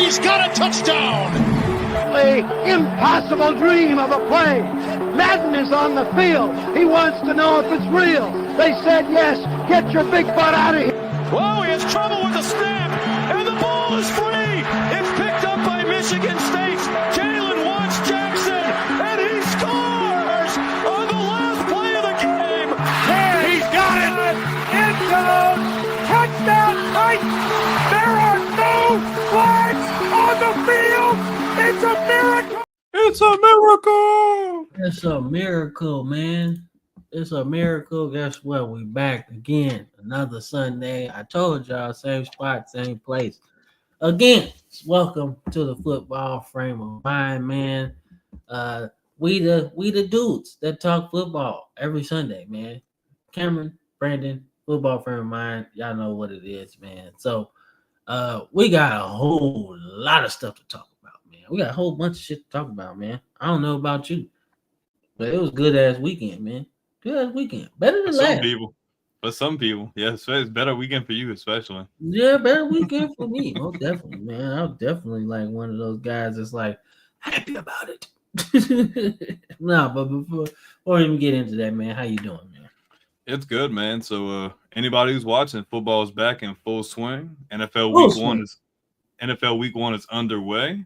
He's got a touchdown. The impossible dream of a play. Madden is on the field. He wants to know if it's real. They said yes. Get your big butt out of here. Whoa, he has trouble with the snap, and the ball is free. It's picked up by Michigan State. Jalen Watts Jackson, and he scores on the last play of the game. There, he's got it. End zone. Touchdown Titans. There are no flags on the field. It's a miracle. It's a miracle. It's a miracle, man. It's a miracle. Guess what? We back again. Another Sunday. I told y'all, same spot, same place. Again, welcome to the Football Frame of Mind, man. We the dudes that talk football every Sunday, man. Cameron, Brandon, Football Frame of Mind. Y'all know what it is, man. So we got a whole lot of stuff to talk about, man. We got a whole bunch of shit to talk about, man. I don't know about you, but it was good ass weekend, man. Good weekend. Better than last. For some people, yeah, it's better weekend for you, especially. Yeah, better weekend for me. Oh, definitely, man. I was definitely like one of those guys that's like happy about it. No, but before we even get into that, man, how you doing, man? It's good, man. So anybody who's watching, football is back in full swing. NFL Week 1 is underway.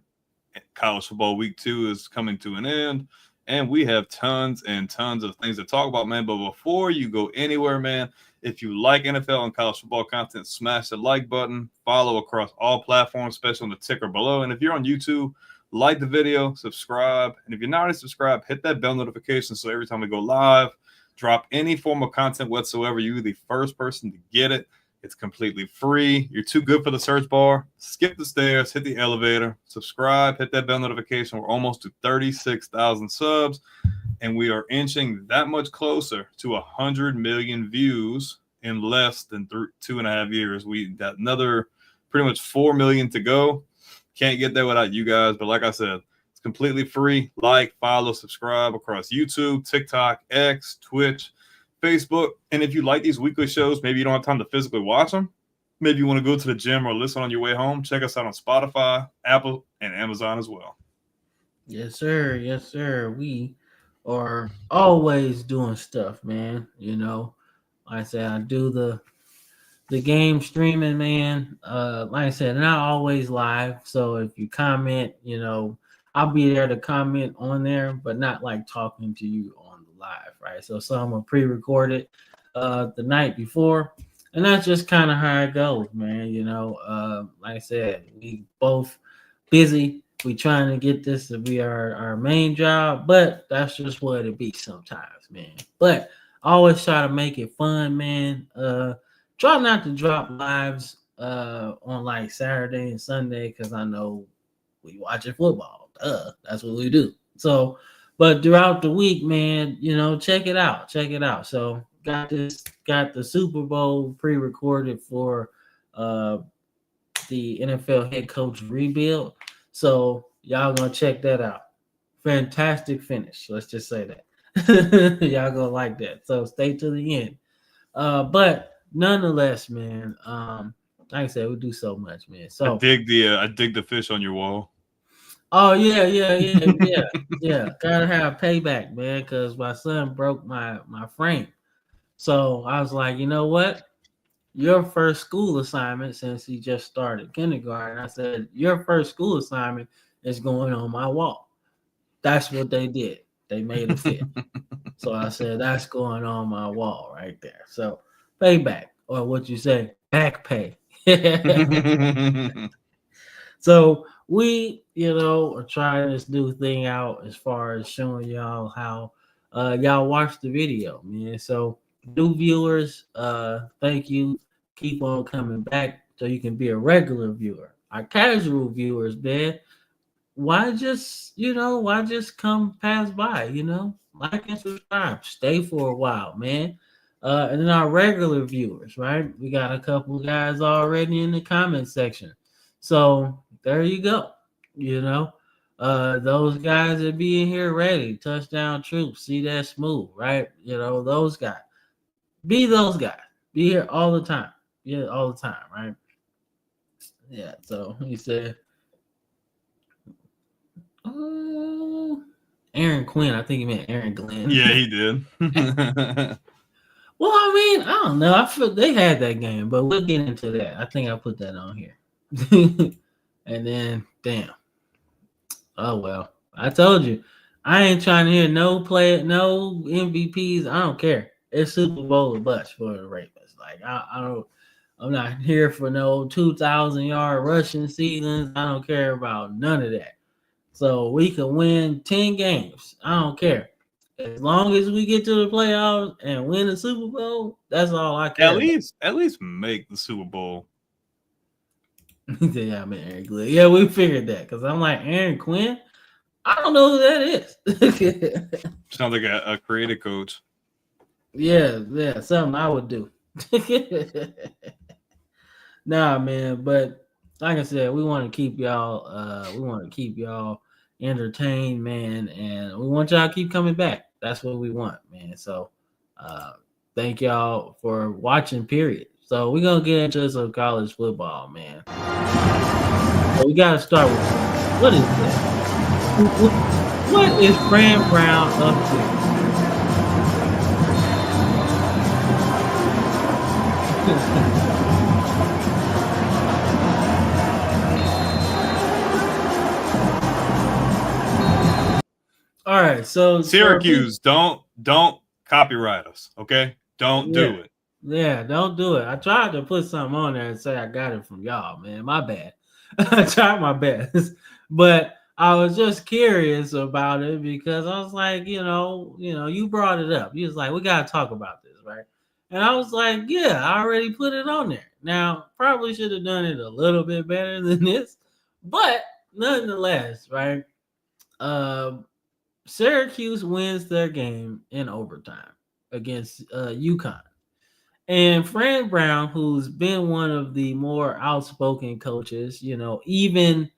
College football Week 2 is coming to an end. And we have tons and tons of things to talk about, man. But before you go anywhere, man, if you like NFL and college football content, smash the like button. Follow across all platforms, especially on the ticker below. And if you're on YouTube, like the video, subscribe. And if you're not already subscribed, hit that bell notification so every time we go live, drop any form of content whatsoever, you're the first person to get it. It's completely free. You're too good for the search bar. Skip the stairs, hit the elevator, subscribe, hit that bell notification. We're almost to 36,000 subs, and we are inching that much closer to 100 million views in less than 2.5 years. We got another pretty much 4 million to go. Can't get there without you guys, but like I said, it's completely free. Like, follow, subscribe across YouTube, TikTok, X, Twitch, Facebook. And if you like these weekly shows, maybe you don't have time to physically watch them. Maybe you want to go to the gym or listen on your way home. Check us out on Spotify, Apple, and Amazon as well. Yes, sir. Yes, sir. We are always doing stuff, man. You know, like I said, I do the game streaming, man. Like I said, not always live. So if you comment, you know, I'll be there to comment on there, but not like talking to you on the live, right? So some are pre-recorded the night before, and that's just kind of how it goes, man. You know, like I said, we both busy. We trying to get this to be our main job, but that's just what it be sometimes, man. But I always try to make it fun, man. Try not to drop lives on like Saturday and Sunday because I know we watching football. That's what we do. So, but throughout the week, man, you know, check it out. Check it out. So got the Super Bowl pre-recorded for the NFL head coach rebuild. So y'all gonna check that out. Fantastic finish. Let's just say that. Y'all gonna like that. So stay to the end. But nonetheless, man, like I said, we do so much, man. So I dig the fish on your wall. Oh yeah. Gotta have payback, man, because my son broke my frame. So I was like, you know what? Your first school assignment, since he just started kindergarten, I said, your first school assignment is going on my wall. That's what they did. They made it fit. So I said, that's going on my wall right there. So payback, or what you say, back pay. So we, you know, are trying this new thing out as far as showing y'all how y'all watch the video, man. So new viewers, thank you. Keep on coming back so you can be a regular viewer. Our casual viewers, man, why just come pass by, you know? Like and subscribe. Stay for a while, man. And then our regular viewers, right? We got a couple guys already in the comment section. So there you go. You know, those guys that be in here ready, touchdown troops, see that smooth, right? You know, those guys. Be those guys. Be here all the time. Yeah, all the time, right? Yeah. So he said, Aaron Quinn. I think he meant Aaron Glenn. Yeah, he did. Well, I mean, I don't know. I feel they had that game, but we'll get into that. I think I put that on here. And then, damn. Oh well. I told you, I ain't trying to hear no MVPs. I don't care. It's Super Bowl or bust for the Ravens. Like I don't. I'm not here for no 2,000-yard rushing seasons. I don't care about none of that. So we can win 10 games. I don't care. As long as we get to the playoffs and win the Super Bowl, that's all I care. At least make the Super Bowl. Yeah, I mean Aaron Glenn. Yeah, we figured that because I'm like Aaron Quinn. I don't know who that is. Sounds like a creative coach. Yeah, something I would do. Nah, man, but like I said, we want to keep y'all entertained, man, and we want y'all to keep coming back. That's what we want, man. So thank y'all for watching, period. So we're gonna get into some college football, man. So we gotta start with what is that? What is Fran Brown up to? All right, so Syracuse, don't copyright us, okay? Don't do it. Yeah, don't do it. I tried to put something on there and say I got it from y'all, man. My bad. I tried my best, but I was just curious about it because I was like, you brought it up. You was like, we gotta talk about this, right? And I was like, yeah, I already put it on there. Now, probably should have done it a little bit better than this, but nonetheless, right? Syracuse wins their game in overtime against UConn. And Fran Brown, who's been one of the more outspoken coaches, even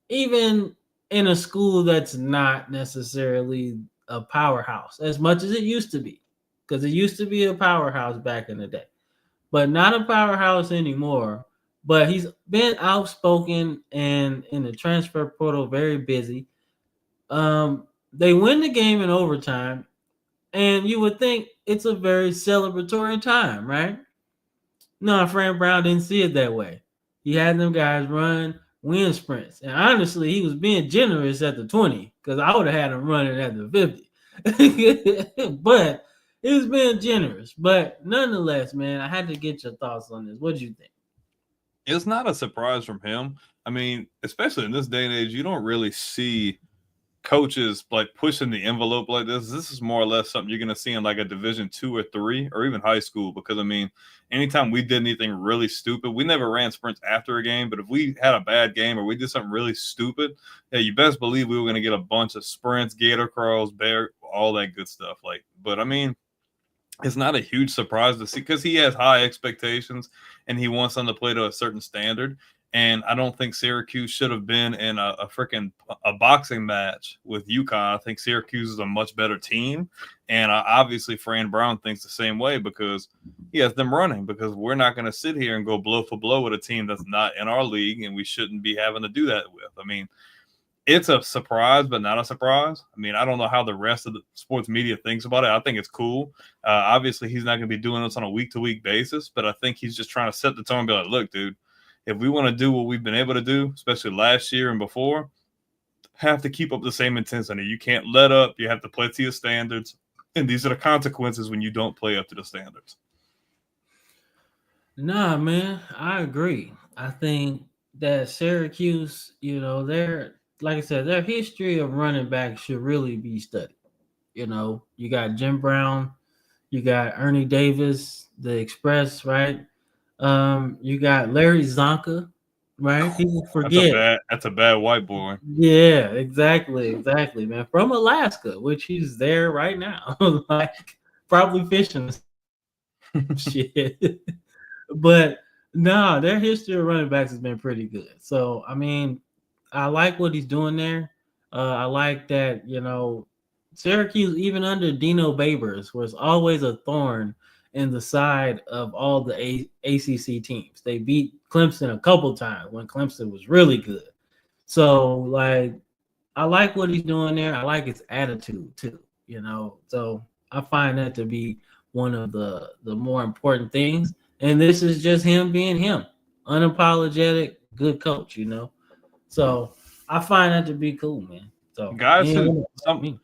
in a school that's not necessarily a powerhouse as much as it used to be, because it used to be a powerhouse back in the day, but not a powerhouse anymore. But he's been outspoken and in the transfer portal very busy. They win the game in overtime, and you would think it's a very celebratory time, right? No, Fran Brown didn't see it that way. He had them guys run wind sprints, and honestly, he was being generous at the 20 because I would have had him running at the 50. But he was being generous. But nonetheless, man, I had to get your thoughts on this. What do you think? It's not a surprise from him. I mean, especially in this day and age, you don't really see coaches like pushing the envelope like this. This is more or less something you're going to see in like a Division 2 or 3 or even high school, because I mean, anytime we did anything really stupid, we never ran sprints after a game, but if we had a bad game or we did something really stupid, yeah, you best believe we were going to get a bunch of sprints, gator crawls, bear, all that good stuff. Like, but I mean, it's not a huge surprise to see because he has high expectations and he wants them to play to a certain standard. And I don't think Syracuse should have been in a freaking boxing match with UConn. I think Syracuse is a much better team. And obviously Fran Brown thinks the same way because he has them running, because we're not going to sit here and go blow for blow with a team that's not in our league, and we shouldn't be having to do that with. I mean, it's a surprise, but not a surprise. I mean, I don't know how the rest of the sports media thinks about it. I think it's cool. Obviously, he's not going to be doing this on a week-to-week basis, but I think he's just trying to set the tone and be like, look, dude, if we want to do what we've been able to do, especially last year and before, have to keep up the same intensity. You can't let up. You have to play to your standards. And these are the consequences when you don't play up to the standards. Nah, man, I agree. I think that Syracuse, like I said, their history of running back should really be studied. You got Jim Brown, you got Ernie Davis, the Express, right? You got Larry Zonka, right? People forget. That's a bad white boy. Yeah, exactly, man. From Alaska, which he's there right now, like probably fishing shit. But no, their history of running backs has been pretty good. So I mean, I like what he's doing there. I like that, Syracuse, even under Dino Babers, was always a thorn in the side of all the ACC teams. They beat Clemson a couple times when Clemson was really good. So, like, I like what he's doing there. I like his attitude too, you know. So I find that to be one of the more important things. And this is just him being him, unapologetic, good coach, you know. So I find that to be cool, man. So Guys who anyone like me.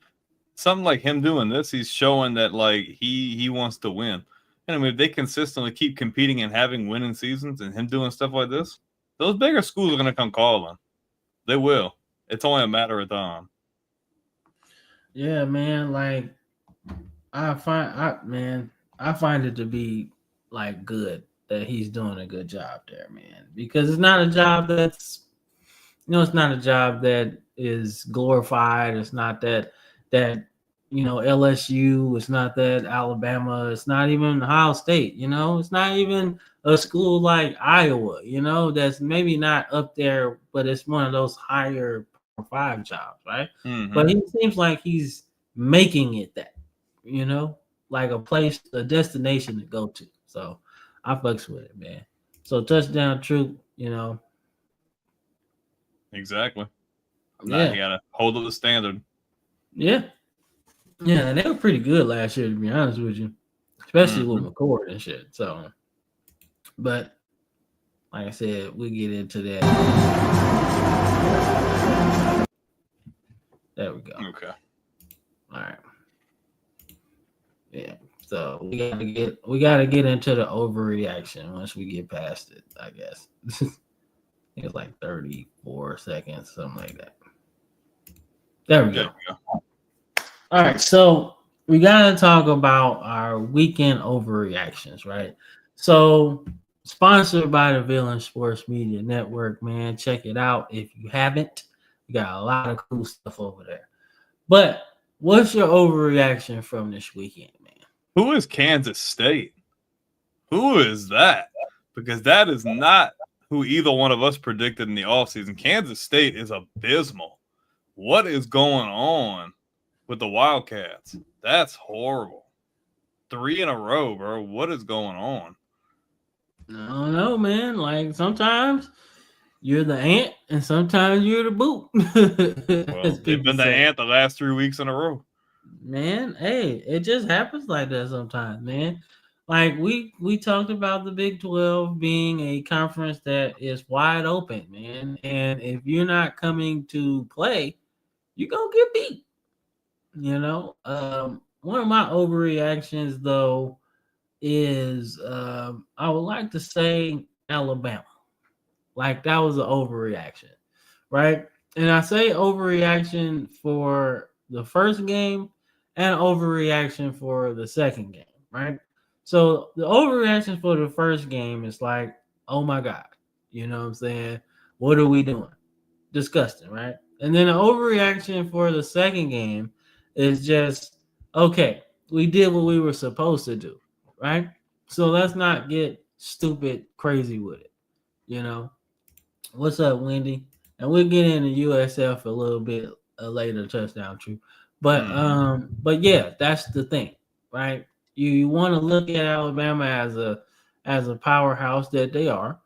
something like him doing this, he's showing that like he wants to win. And I mean, if they consistently keep competing and having winning seasons, and him doing stuff like this, those bigger schools are gonna come calling. They will. It's only a matter of time. Yeah, man. Like I find it to be like good that he's doing a good job there, man. Because it's not a job that's, it's not a job that is glorified. It's not that LSU. It's not that Alabama. It's not even Ohio State. It's not even a school like Iowa. That's maybe not up there, but it's one of those higher Power 5 jobs, right? Mm-hmm. But he seems like he's making it that, like a place, a destination to go to. So I fucks with it, man. So touchdown troop, Exactly. Yeah. You gotta hold up the standard. Yeah. Yeah, and they were pretty good last year, to be honest with you, especially with McCord and shit. So, but like I said, we get into that. There we go. Okay. All right. Yeah. So we gotta get into the overreaction once we get past it, I guess. It's like 34 seconds, something like that. There we go. All right, so we gotta talk about our weekend overreactions, right? So sponsored by the Villain Sports Media Network, man. Check it out if you haven't. We got a lot of cool stuff over there. But what's your overreaction from this weekend, man? Who is Kansas State? Who is that? Because that is not who either one of us predicted in the offseason. Kansas State is abysmal. What is going on with the Wildcats? That's horrible. 3 in a row, bro. What is going on? I don't know, man. Like sometimes you're the ant and sometimes you're the boot. Well, they've been the ant the last 3 weeks in a row. Man, hey, it just happens like that sometimes, man. Like we talked about the Big 12 being a conference that is wide open, man. And if you're not coming to play, you're gonna get beat. One of my overreactions though is I would like to say Alabama. Like that was an overreaction, right? And I say overreaction for the first game and overreaction for the second game, right? So the overreaction for the first game is like, oh my God, you know what I'm saying? What are we doing? Disgusting, right? And then the overreaction for the second game is just, okay, we did what we were supposed to do, right? So let's not get stupid crazy with it, What's up, Wendy? And we'll get into USF a little bit later, touchdown true. But yeah, that's the thing, right? You want to look at Alabama as a powerhouse that they are,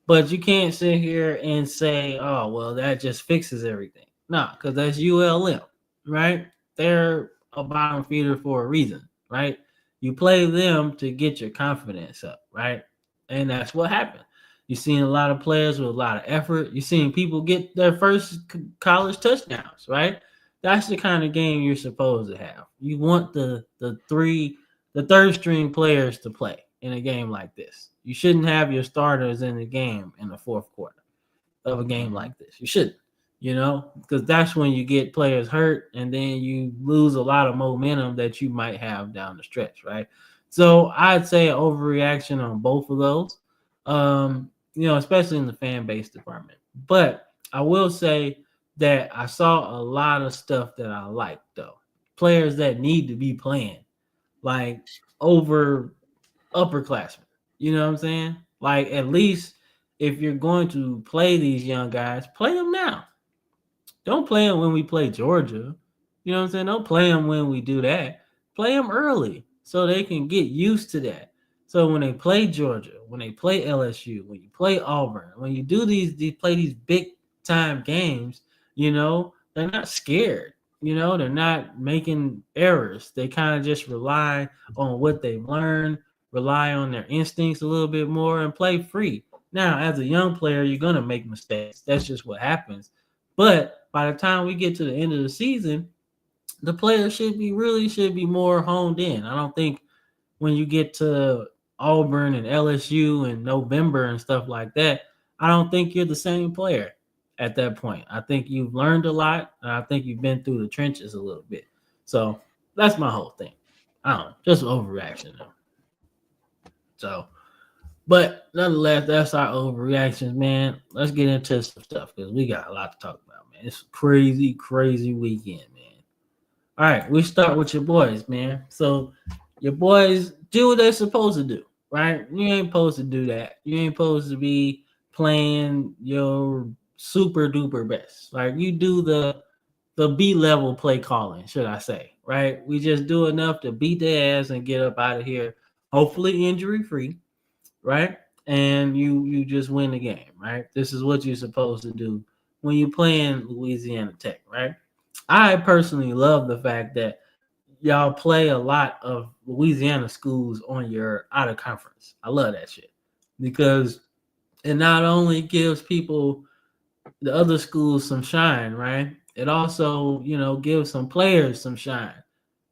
but you can't sit here and say, oh, well, that just fixes everything. No, because that's ULM, right? They're a bottom feeder for a reason, right? You play them to get your confidence up, right? And that's what happened. You've seen a lot of players with a lot of effort. You've seen people get their first college touchdowns, right? That's the kind of game you're supposed to have. You want the third string players to play in a game like this. You shouldn't have your starters in the game in the fourth quarter of a game like this. You shouldn't, because that's when you get players hurt and then you lose a lot of momentum that you might have down the stretch, right? So I'd say an overreaction on both of those, especially in the fan base department. But I will say that I saw a lot of stuff that I liked, though. Players that need to be playing, like over upperclassmen. You know what I'm saying? Like, at least if you're going to play these young guys, play them now. Don't play them when we play Georgia. You know what I'm saying? Don't play them when we do that. Play them early so they can get used to that. So when they play Georgia, when they play LSU, when you play Auburn, when you do play these big time games, they're not scared. You know, they're not making errors. They kind of just rely on what they've learned, rely on their instincts a little bit more, and play free. Now, as a young player, you're gonna make mistakes. That's just what happens. But by the time we get to the end of the season, the players should be more honed in. I don't think when you get to Auburn and LSU in November and stuff like that, I don't think you're the same player at that point. I think you've learned a lot, and I think you've been through the trenches a little bit. So that's my whole thing. I don't know, just overreaction though. So, but nonetheless, that's our overreactions, man. Let's get into some stuff because we got a lot to talk about, man. It's a crazy, crazy weekend, man. All right, we start with your boys, man. So your boys do what they're supposed to do, right? You ain't supposed to do that. You ain't supposed to be playing your super duper best. Like you do the B level play calling, should I say, right? We just do enough to beat their ass and get up out of here, hopefully injury free, right? And you just win the game, right? This is what you're supposed to do when you're playing Louisiana Tech, right? I personally love the fact that y'all play a lot of Louisiana schools on your out of conference. I love that shit because it not only gives people the other schools some shine, right? It also, gives some players some shine,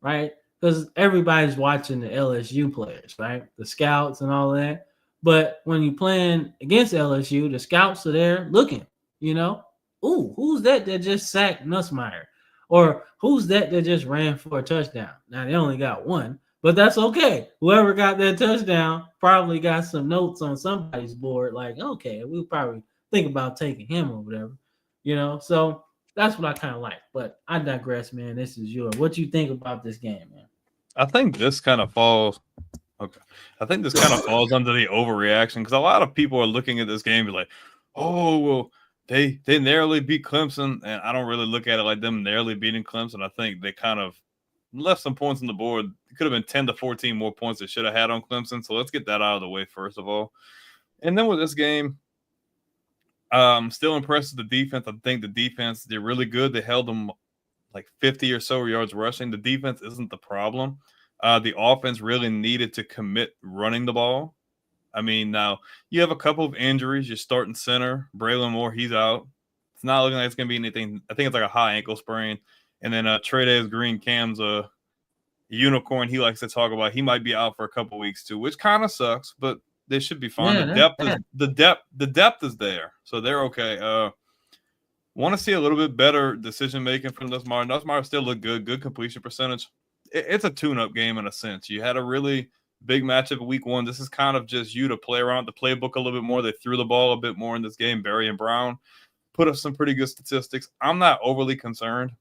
right? Because everybody's watching the LSU players, right? The scouts and all that. But when you're playing against LSU, the scouts are there looking, ooh, who's that just sacked Nussmeier? Or who's that just ran for a touchdown? Now, they only got one, but that's okay. Whoever got that touchdown probably got some notes on somebody's board like, okay, we'll probably think about taking him or whatever, So that's what I kind of like. But I digress, man. This is yours. What you think about this game, man? I think this kind of falls. Okay, I think this kind of falls under the overreaction because a lot of people are looking at this game and be like, "Oh, well, they narrowly beat Clemson," and I don't really look at it like them narrowly beating Clemson. I think they kind of left some points on the board. It could have been 10 to 14 more points they should have had on Clemson. So let's get that out of the way first of all. And then with this game, still impressed with the defense. I think the defense, they're really good. They held them like 50 or so yards rushing. The defense isn't the problem. The offense really needed to commit running the ball. I mean, now you have a couple of injuries. You're starting center, Braylon Moore, he's out. It's not looking like it's going to be anything. I think it's like a high ankle sprain. And then Trey'Dez Green Cam's a unicorn he likes to talk about. He might be out for a couple of weeks too, which kind of sucks, but they should be fine. Yeah, the depth is there, so they're okay. Want to see a little bit better decision making from Nussmeier. Nussmeier still look good completion percentage. It's a tune-up game in a sense. You had a really big matchup week one. This is kind of just you to play around the playbook a little bit more. They threw the ball a bit more in this game. Barry and Brown put up some pretty good statistics. I'm not overly concerned.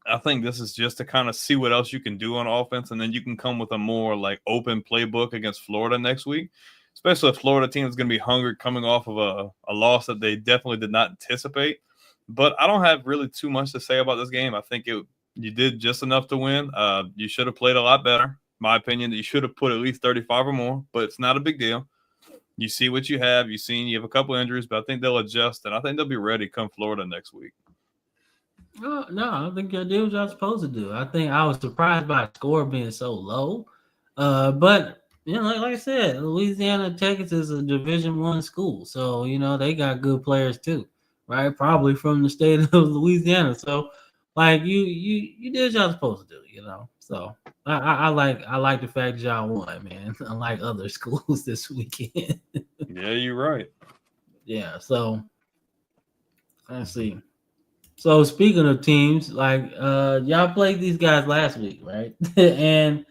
I think this is just to kind of see what else you can do on offense, and then you can come with a more like open playbook against Florida next week, especially if Florida team is going to be hungry coming off of a loss that they definitely did not anticipate. But I don't have really too much to say about this game. I think you did just enough to win. You should have played a lot better. My opinion, you should have put at least 35 or more, but it's not a big deal. You see what you have. You have a couple injuries, but I think they'll adjust, and I think they'll be ready come Florida next week. No, I don't think y'all did what y'all supposed to do. I think I was surprised by the score being so low. But like I said, Louisiana Tech is a Division I school, so they got good players too, right? Probably from the state of Louisiana. So, like you did what y'all supposed to do, So I like the fact that y'all won, man. Unlike other schools this weekend. Yeah, you're right. Yeah. So let's see. So speaking of teams, like y'all played these guys last week, right? And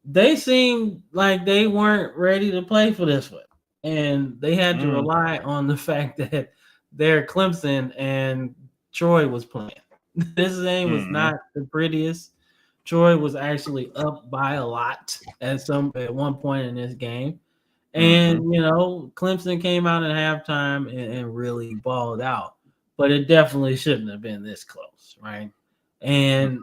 they seemed like they weren't ready to play for this one. And they had to rely on the fact that their Clemson and Troy was playing. This game was not the prettiest. Troy was actually up by a lot at one point in this game. And Clemson came out at halftime and really balled out. But it definitely shouldn't have been this close, right? And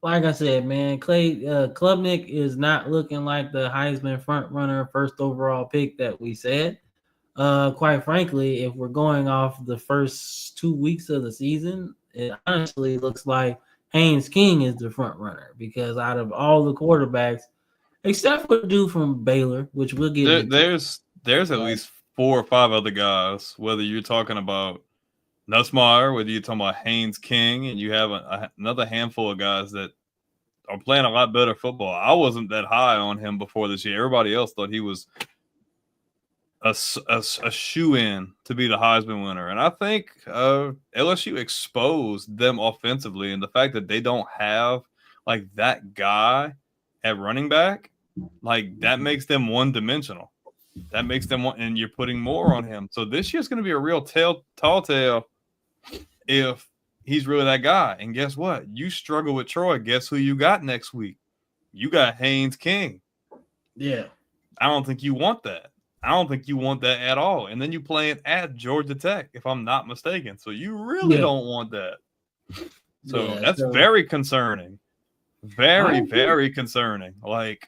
like I said, man, Klubnik is not looking like the Heisman front runner, first overall pick that we said. Quite frankly, if we're going off the first 2 weeks of the season, it honestly looks like Haynes King is the front runner because out of all the quarterbacks, except for the dude from Baylor, which we'll get into. There's at least 4 or 5 other guys, whether you're talking about Nussmeier, whether you're talking about Haynes King, and you have another handful of guys that are playing a lot better football. I wasn't that high on him before this year. Everybody else thought he was a shoe-in to be the Heisman winner. And I think LSU exposed them offensively, and the fact that they don't have like that guy at running back, like that makes them one-dimensional. That makes them one, and you're putting more on him. So this year's going to be a real tall tale if he's really that guy. And guess what? You struggle with Troy. Guess who you got next week? You got Haynes King. Yeah. I don't think you want that. I don't think you want that at all. And then you playing at Georgia Tech, if I'm not mistaken. So you really don't want that. So that's very concerning. Very, very concerning. Like,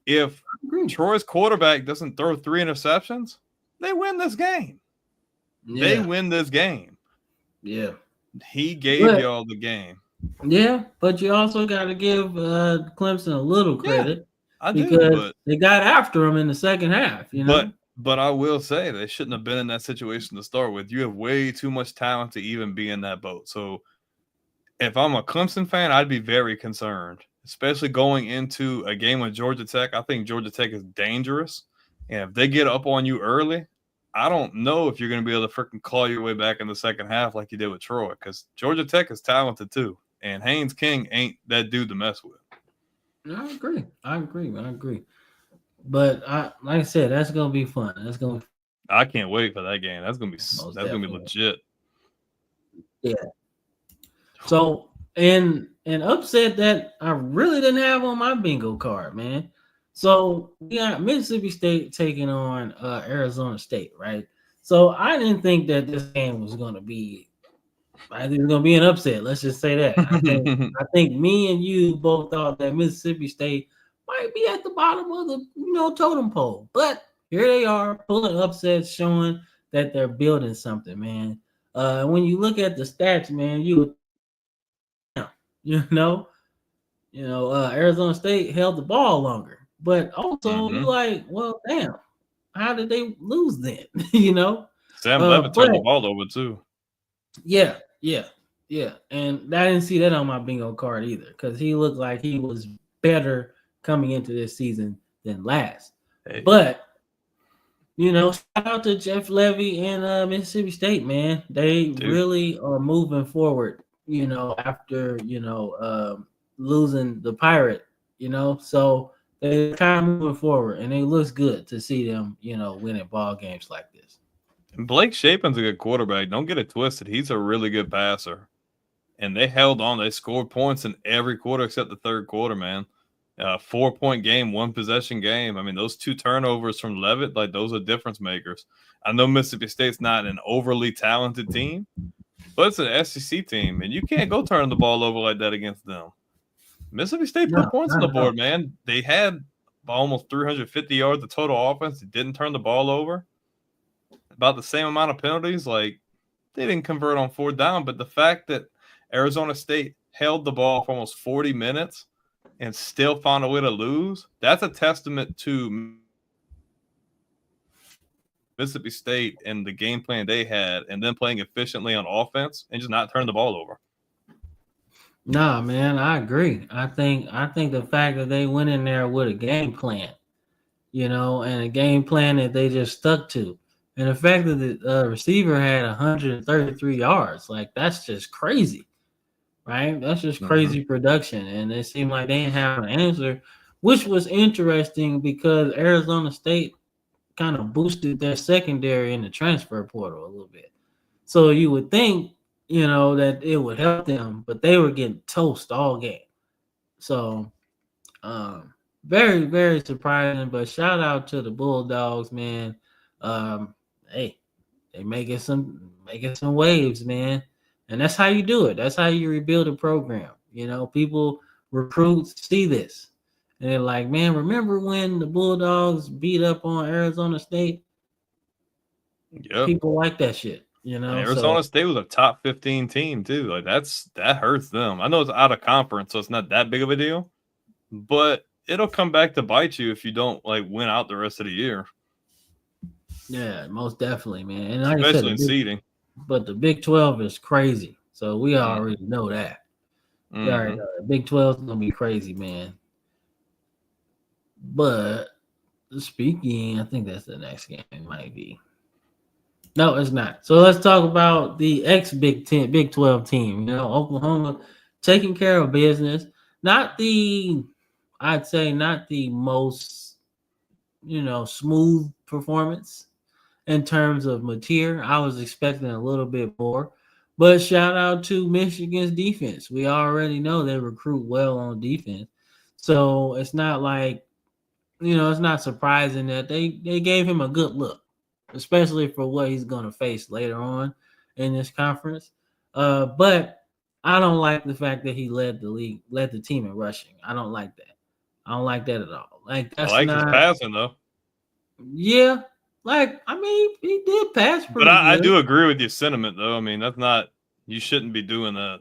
if Troy's quarterback doesn't throw 3 interceptions, they win this game. Yeah. They win this game. Yeah. He gave y'all the game. Yeah, but you also got to give Clemson a little credit. Yeah, I because they got after him in the second half, you know. But I will say they shouldn't have been in that situation to start with. You have way too much talent to even be in that boat. So if I'm a Clemson fan, I'd be very concerned, especially going into a game with Georgia Tech. I think Georgia Tech is dangerous. And if they get up on you early, I don't know if you're going to be able to freaking claw your way back in the second half like you did with Troy, because Georgia Tech is talented too. And Haynes King ain't that dude to mess with. I agree. But like I said, that's gonna be fun. I can't wait for that game. That's gonna be legit. Yeah. So an upset that I really didn't have on my bingo card, man. So we got Mississippi State taking on Arizona State, right? So I didn't think that this game was gonna be. I think it's gonna be an upset. Let's just say that. I think me and you both thought that Mississippi State might be at the bottom of the totem pole, but here they are pulling upsets, showing that they're building something, man. When you look at the stats, man, Arizona State held the ball longer, but also you're like, well, damn, how did they lose then? Sam Levitt turned the ball over too. Yeah. And I didn't see that on my bingo card either, because he looked like he was better coming into this season than last. Hey. But, shout out to Jeff Levy and Mississippi State, man. They really are moving forward, after, losing the Pirate, So they're kind of moving forward, and it looks good to see them, winning ball games like this. Blake Shapen's a good quarterback. Don't get it twisted. He's a really good passer. And they held on. They scored points in every quarter except the third quarter, man. 4-point game, 1-possession game. I mean, those 2 turnovers from Levitt, like, those are difference makers. I know Mississippi State's not an overly talented team, but it's an SEC team, and you can't go turn the ball over like that against them. Mississippi State put points on the board, man. They had almost 350 yards of total offense. They didn't turn the ball over. About the same amount of penalties. Like, they didn't convert on 4th down, but the fact that Arizona State held the ball for almost 40 minutes and still found a way to lose, that's a testament to Mississippi State and the game plan they had, and then playing efficiently on offense and just not turning the ball over. Nah, man, I agree. I think the fact that they went in there with a game plan, and a game plan that they just stuck to. And the fact that the receiver had 133 yards, like, that's just crazy, right? That's just crazy production. And it seemed like they didn't have an answer, which was interesting because Arizona State kind of boosted their secondary in the transfer portal a little bit. So you would think, that it would help them, but they were getting toast all game. So very, very surprising, but shout out to the Bulldogs, man. Hey, they making some waves, man. And that's how you do it. That's how you rebuild a program. People, recruits see this. And they're like, man, remember when the Bulldogs beat up on Arizona State? Yeah. People like that shit. You And know, Arizona State was a top 15 team too. Like that hurts them. I know it's out of conference, so it's not that big of a deal, but it'll come back to bite you if you don't like win out the rest of the year. yeah, most definitely, man. And like I Especially in said, seeding. but the Big 12 is crazy. So we already know that. We already know that. Big 12 is gonna be crazy, man. But speaking, I think that's the next game. It might be. No, it's not. So let's talk about the ex Big 12 team. You know, Oklahoma taking care of business. I'd say not the most, smooth performance in terms of material. I was expecting a little bit more. But shout out to Michigan's defense. We already know they recruit well on defense. So it's not like, it's not surprising that they gave him a good look, especially for what he's going to face later on in this conference. But I don't like the fact that he led the team in rushing. I don't like that. I don't like that at all. Like that's I like his passing though. Yeah, like I mean, he did pass pretty But I good. do agree with your sentiment though. I mean, that's not you shouldn't be doing that.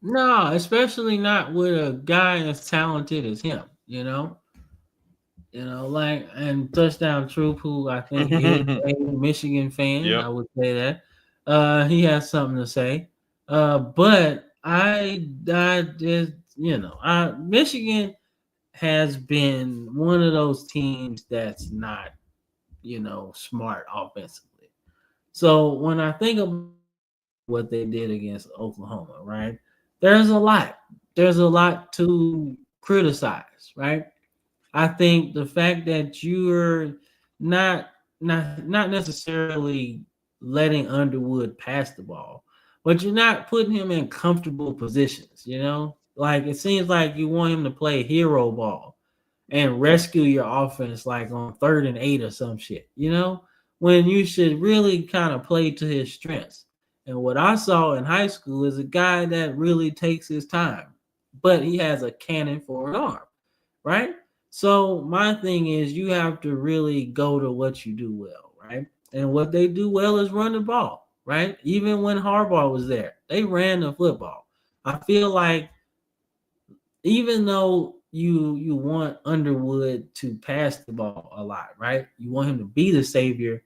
No, especially not with a guy as talented as him. Like and touchdown troop, who I think is a Michigan fan. Yep. I would say that he has something to say. But I just Michigan has been one of those teams that's not smart offensively. So when I think of what they did against Oklahoma, right? There's a lot to criticize, right? I think the fact that you're not necessarily letting Underwood pass the ball, but you're not putting him in comfortable positions, Like it seems like you want him to play hero ball and rescue your offense like on 3rd and 8 or some shit, when you should really kind of play to his strengths. And what I saw in high school is a guy that really takes his time, but he has a cannon for an arm, right? So my thing is you have to really go to what you do well, right? And what they do well is run the ball, right? Even when Harbaugh was there, they ran the football. I feel like even though you want Underwood to pass the ball a lot, right? You want him to be the savior.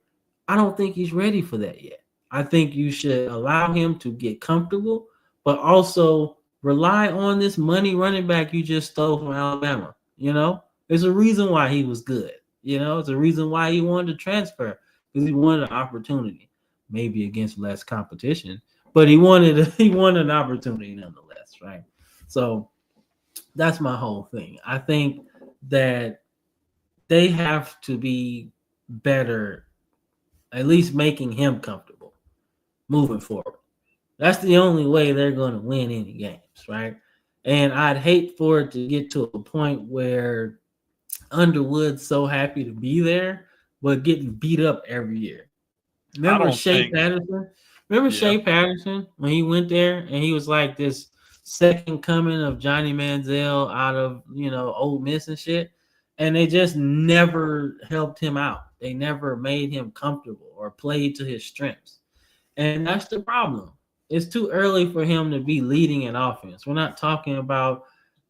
I don't think he's ready for that yet. I think you should allow him to get comfortable, but also rely on this money running back you just stole from Alabama. There's a reason why he was good. It's a reason why he wanted to transfer because he wanted an opportunity, maybe against less competition, but he wanted an opportunity nonetheless, right? So that's my whole thing. I think that they have to be better, at least making him comfortable moving forward. That's the only way they're going to win any games, right? And I'd hate for it to get to a point where Underwood's so happy to be there, but getting beat up every year. Remember Shea Patterson? Shea Patterson when he went there and he was like this second coming of Johnny Manziel out of Ole Miss and shit, and they just never helped him out. They never made him comfortable or played to his strengths, and that's the problem. It's too early for him to be leading an offense. We're not talking about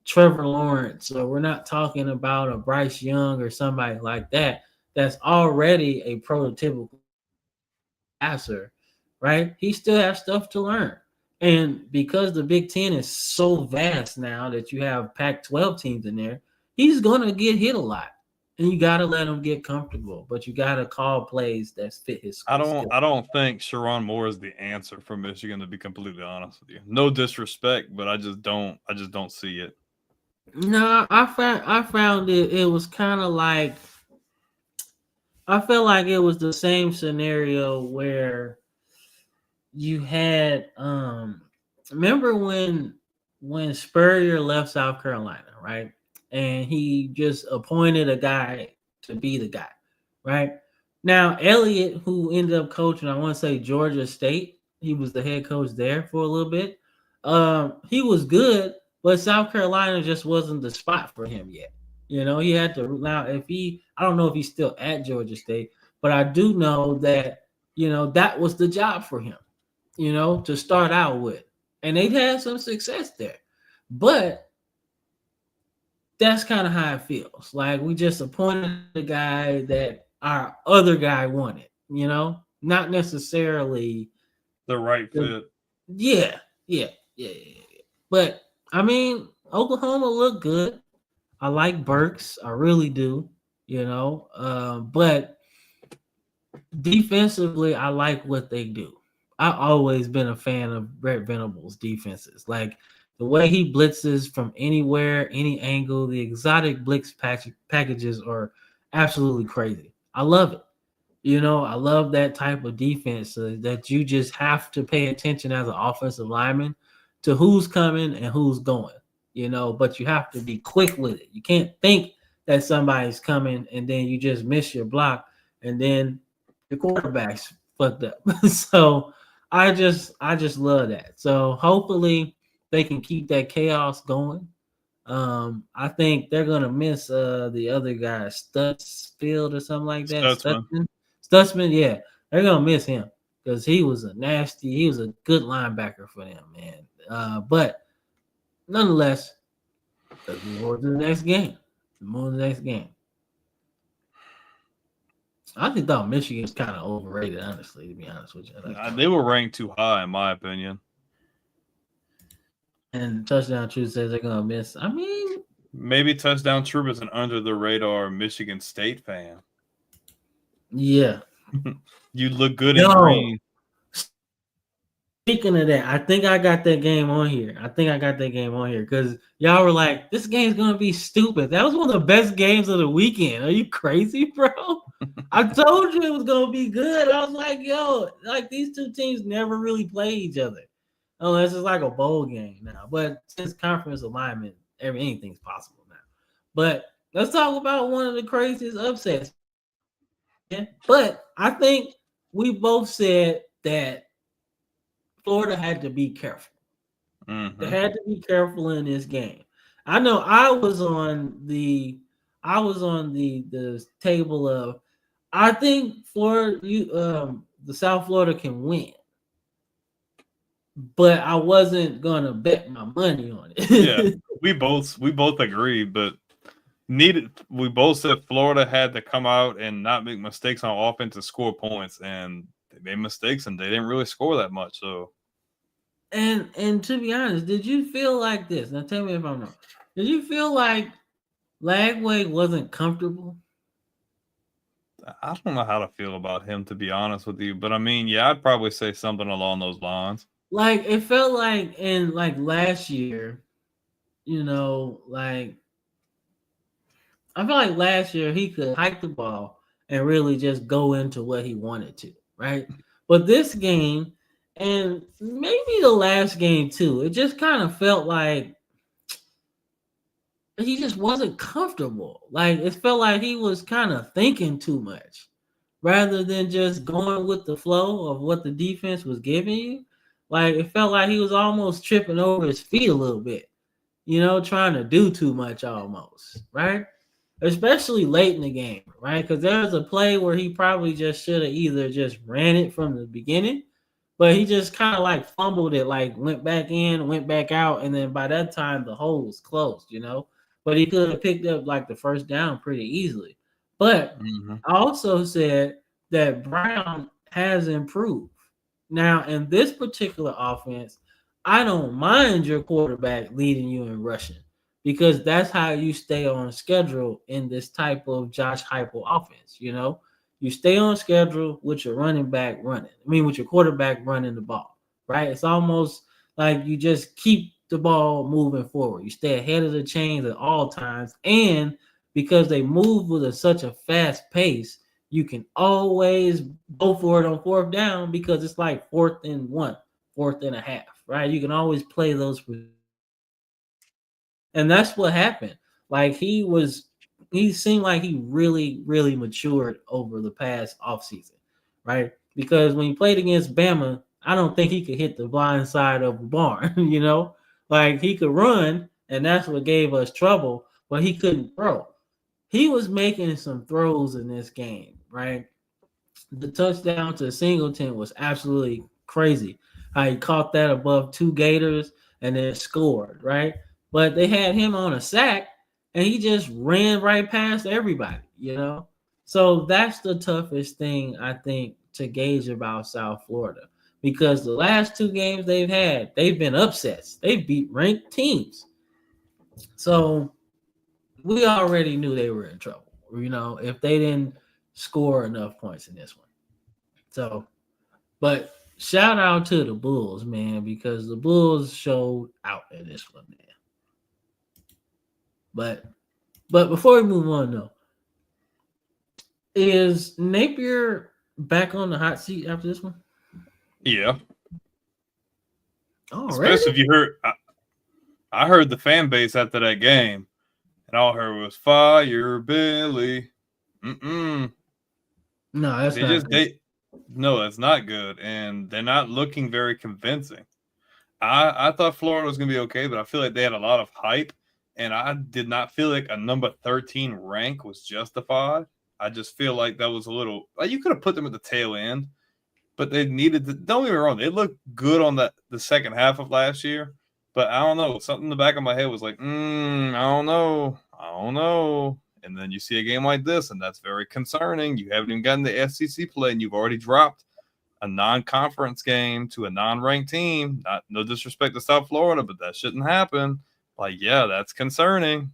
Trevor Lawrence, or we're not talking about a Bryce Young or somebody like that that's already a prototypical passer, right? He still has stuff to learn. And because the Big Ten is so vast now that you have Pac-12 teams in there, he's going to get hit a lot. And you got to let him get comfortable, but you got to call plays that fit his skill. I don't think Sharon Moore is the answer for Michigan, to be completely honest with you. No disrespect, but I just don't see it. No, I found it was kind of like, I felt like it was the same scenario where you had remember when Spurrier left South Carolina, right? And he just appointed a guy to be the guy, right? Now, Elliott, who ended up coaching, I want to say Georgia State, he was the head coach there for a little bit. He was good, but South Carolina just wasn't the spot for him yet. He had to now I don't know if he's still at Georgia State, but I do know that that was the job for him. to start out with. And they've had some success there. But that's kind of how it feels. Like we just appointed the guy that our other guy wanted, not necessarily The right fit. yeah, yeah, yeah, yeah. But I mean, Oklahoma looked good. I like Burks, I really do, but defensively, I like what they do. I've always been a fan of Brett Venables' defenses. Like the way he blitzes from anywhere, any angle, the exotic blitz packages are absolutely crazy. I love it. I love that type of defense that you just have to pay attention as an offensive lineman to who's coming and who's going, but you have to be quick with it. You can't think that somebody's coming and then you just miss your block and then the quarterback's fucked up. So I just love that. So hopefully they can keep that chaos going. I think they're gonna miss the other guy, Stutzfield or something like that. Stutzman, yeah, they're gonna miss him because he was a good linebacker for them, man. But nonetheless, let's move on to the next game. I thought Michigan was kind of overrated, honestly, to be honest with you. They were ranked too high, in my opinion. And Touchdown True says they're gonna miss. I mean, maybe Touchdown True is an under the radar Michigan State fan. Yeah. You look good in green. Speaking of that, I think I got that game on here. Because y'all were like, this game's going to be stupid. That was one of the best games of the weekend. Are you crazy, bro? I told you it was going to be good. I was like, yo, like these two teams never really play each other. Unless it's like a bowl game now. But since conference alignment, anything's possible now. But let's talk about one of the craziest upsets. Yeah. But I think we both said that Florida had to be careful. Mm-hmm. They had to be careful in this game. I know I was on the table of I think Florida, the South Florida can win, but I wasn't gonna bet my money on it. Yeah, we both agreed, but we both said Florida had to come out and not make mistakes on offense to score points, and they made mistakes and they didn't really score that much. So, and to be honest, did you feel like this? Now tell me if I'm wrong. Did you feel like Lagway wasn't comfortable? I don't know how to feel about him, to be honest with you, but I mean, yeah, I'd probably say something along those lines. Like it felt like in like last year, like I feel like last year he could hike the ball and really just go into what he wanted to, right? But this game, and maybe the last game too, it just kind of felt like he just wasn't comfortable. Like it felt like he was kind of thinking too much rather than just going with the flow of what the defense was giving you. Like it felt like he was almost tripping over his feet a little bit, trying to do too much almost, right? Especially late in the game, right? Because there was a play where he probably just should have either just ran it from the beginning, but he just kind of like fumbled it, like went back in, went back out, and then by that time the hole was closed, But he could have picked up like the first down pretty easily. But I also said that Brown has improved. Now, in this particular offense, I don't mind your quarterback leading you in rushing because that's how you stay on schedule in this type of Josh Heupel offense. You stay on schedule with your running back running. With your quarterback running the ball, right? It's almost like you just keep the ball moving forward. You stay ahead of the chains at all times. And because they move with such a fast pace, you can always go for it on fourth down because it's like 4th and 1, 4th and a half, right? You can always play those. And that's what happened. Like he seemed like he really, really matured over the past offseason, right? Because when he played against Bama, I don't think he could hit the blind side of the barn, Like he could run, and that's what gave us trouble, but he couldn't throw. He was making some throws in this game, right? The touchdown to Singleton was absolutely crazy. how he caught that above 2 Gators and then scored, right? But they had him on a sack and he just ran right past everybody, you know? So that's the toughest thing I think to gauge about South Florida because the last 2 games they've had, they've been upsets. They beat ranked teams. So we already knew they were in trouble, you know, if they didn't score enough points in this one. So, but shout out to the Bulls, man, because the Bulls showed out in this one, man. But before we move on, though, is Napier back on the hot seat after this one? Yeah. Oh, especially if you heard, I heard the fan base after that game, and all I heard was "Fire Billy." No, that's they not just good. no, it's not good, and they're not looking very convincing. I thought Florida was gonna be okay, but I feel like they had a lot of hype, and I did not feel like a number 13 rank was justified. I just feel like that was a little. You could have put them at the tail end, but they needed to. Don't get me wrong; they looked good on the second half of last year. But I don't know. Something in the back of my head was like, I don't know. And then you see a game like this, and that's very concerning. You haven't even gotten the SEC play, and you've already dropped a non-conference game to a non-ranked team. No disrespect to South Florida, but that shouldn't happen. Like, yeah, that's concerning.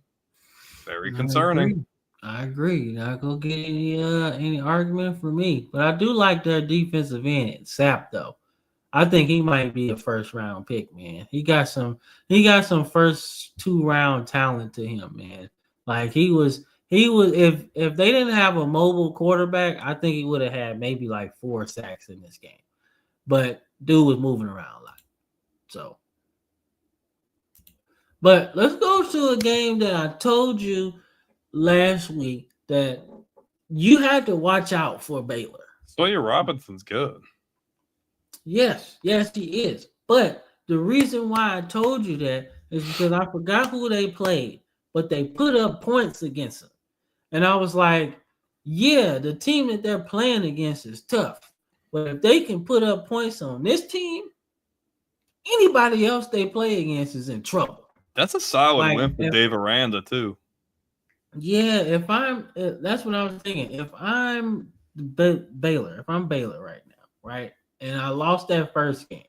Very concerning. I agree. Not gonna get any argument for me, but I do like their defensive end, Sapp, though. I think he might be a first round pick, man. He got some first 2 round talent to him, man. Like he was if they didn't have a mobile quarterback, I think he would have had maybe like 4 sacks in this game. But dude was moving around a lot. So, but let's go to a game that I told you last week that you had to watch out for Baylor. Sawyer Robinson's good. Yes, he is. But the reason why I told you that is because I forgot who they played, but they put up points against them. And I was like, yeah, the team that they're playing against is tough. But if they can put up points on this team, anybody else they play against is in trouble. That's a solid win for Dave Aranda, too. Yeah, that's what I was thinking. If I'm Baylor right now, right? And I lost that first game.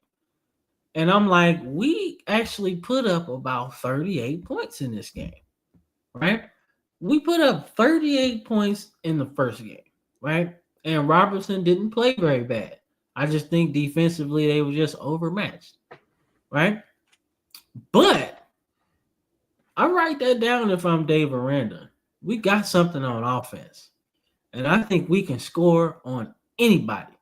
And I'm like, we actually put up about 38 points in this game, right? We put up 38 points in the first game, right? And Robertson didn't play very bad. I just think defensively they were just overmatched, right? But I write that down if I'm Dave Aranda. We got something on offense. And I think we can score on anybody.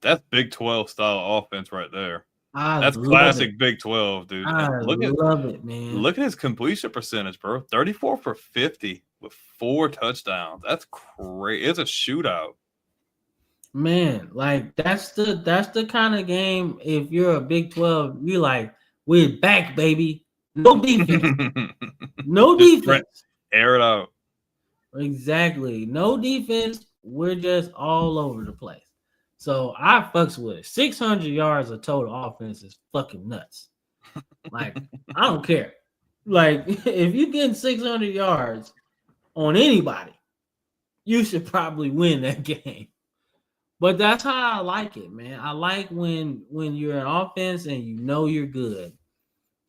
That's Big 12 style offense right there. That's classic Big 12, dude. I love it, man. Look at his completion percentage, bro. 34 for 50 with 4 touchdowns. That's great. It's a shootout. Man, like that's the kind of game. If you're a Big 12, you're like, we're back, baby. No defense. No defense. Air it out. Exactly. No defense. We're just all over the place. So I fucks with it. 600 yards of total offense is fucking nuts. Like, I don't care. Like, if you get 600 yards on anybody, you should probably win that game. But that's how I like it, man. I like when you're an offense and you know you're good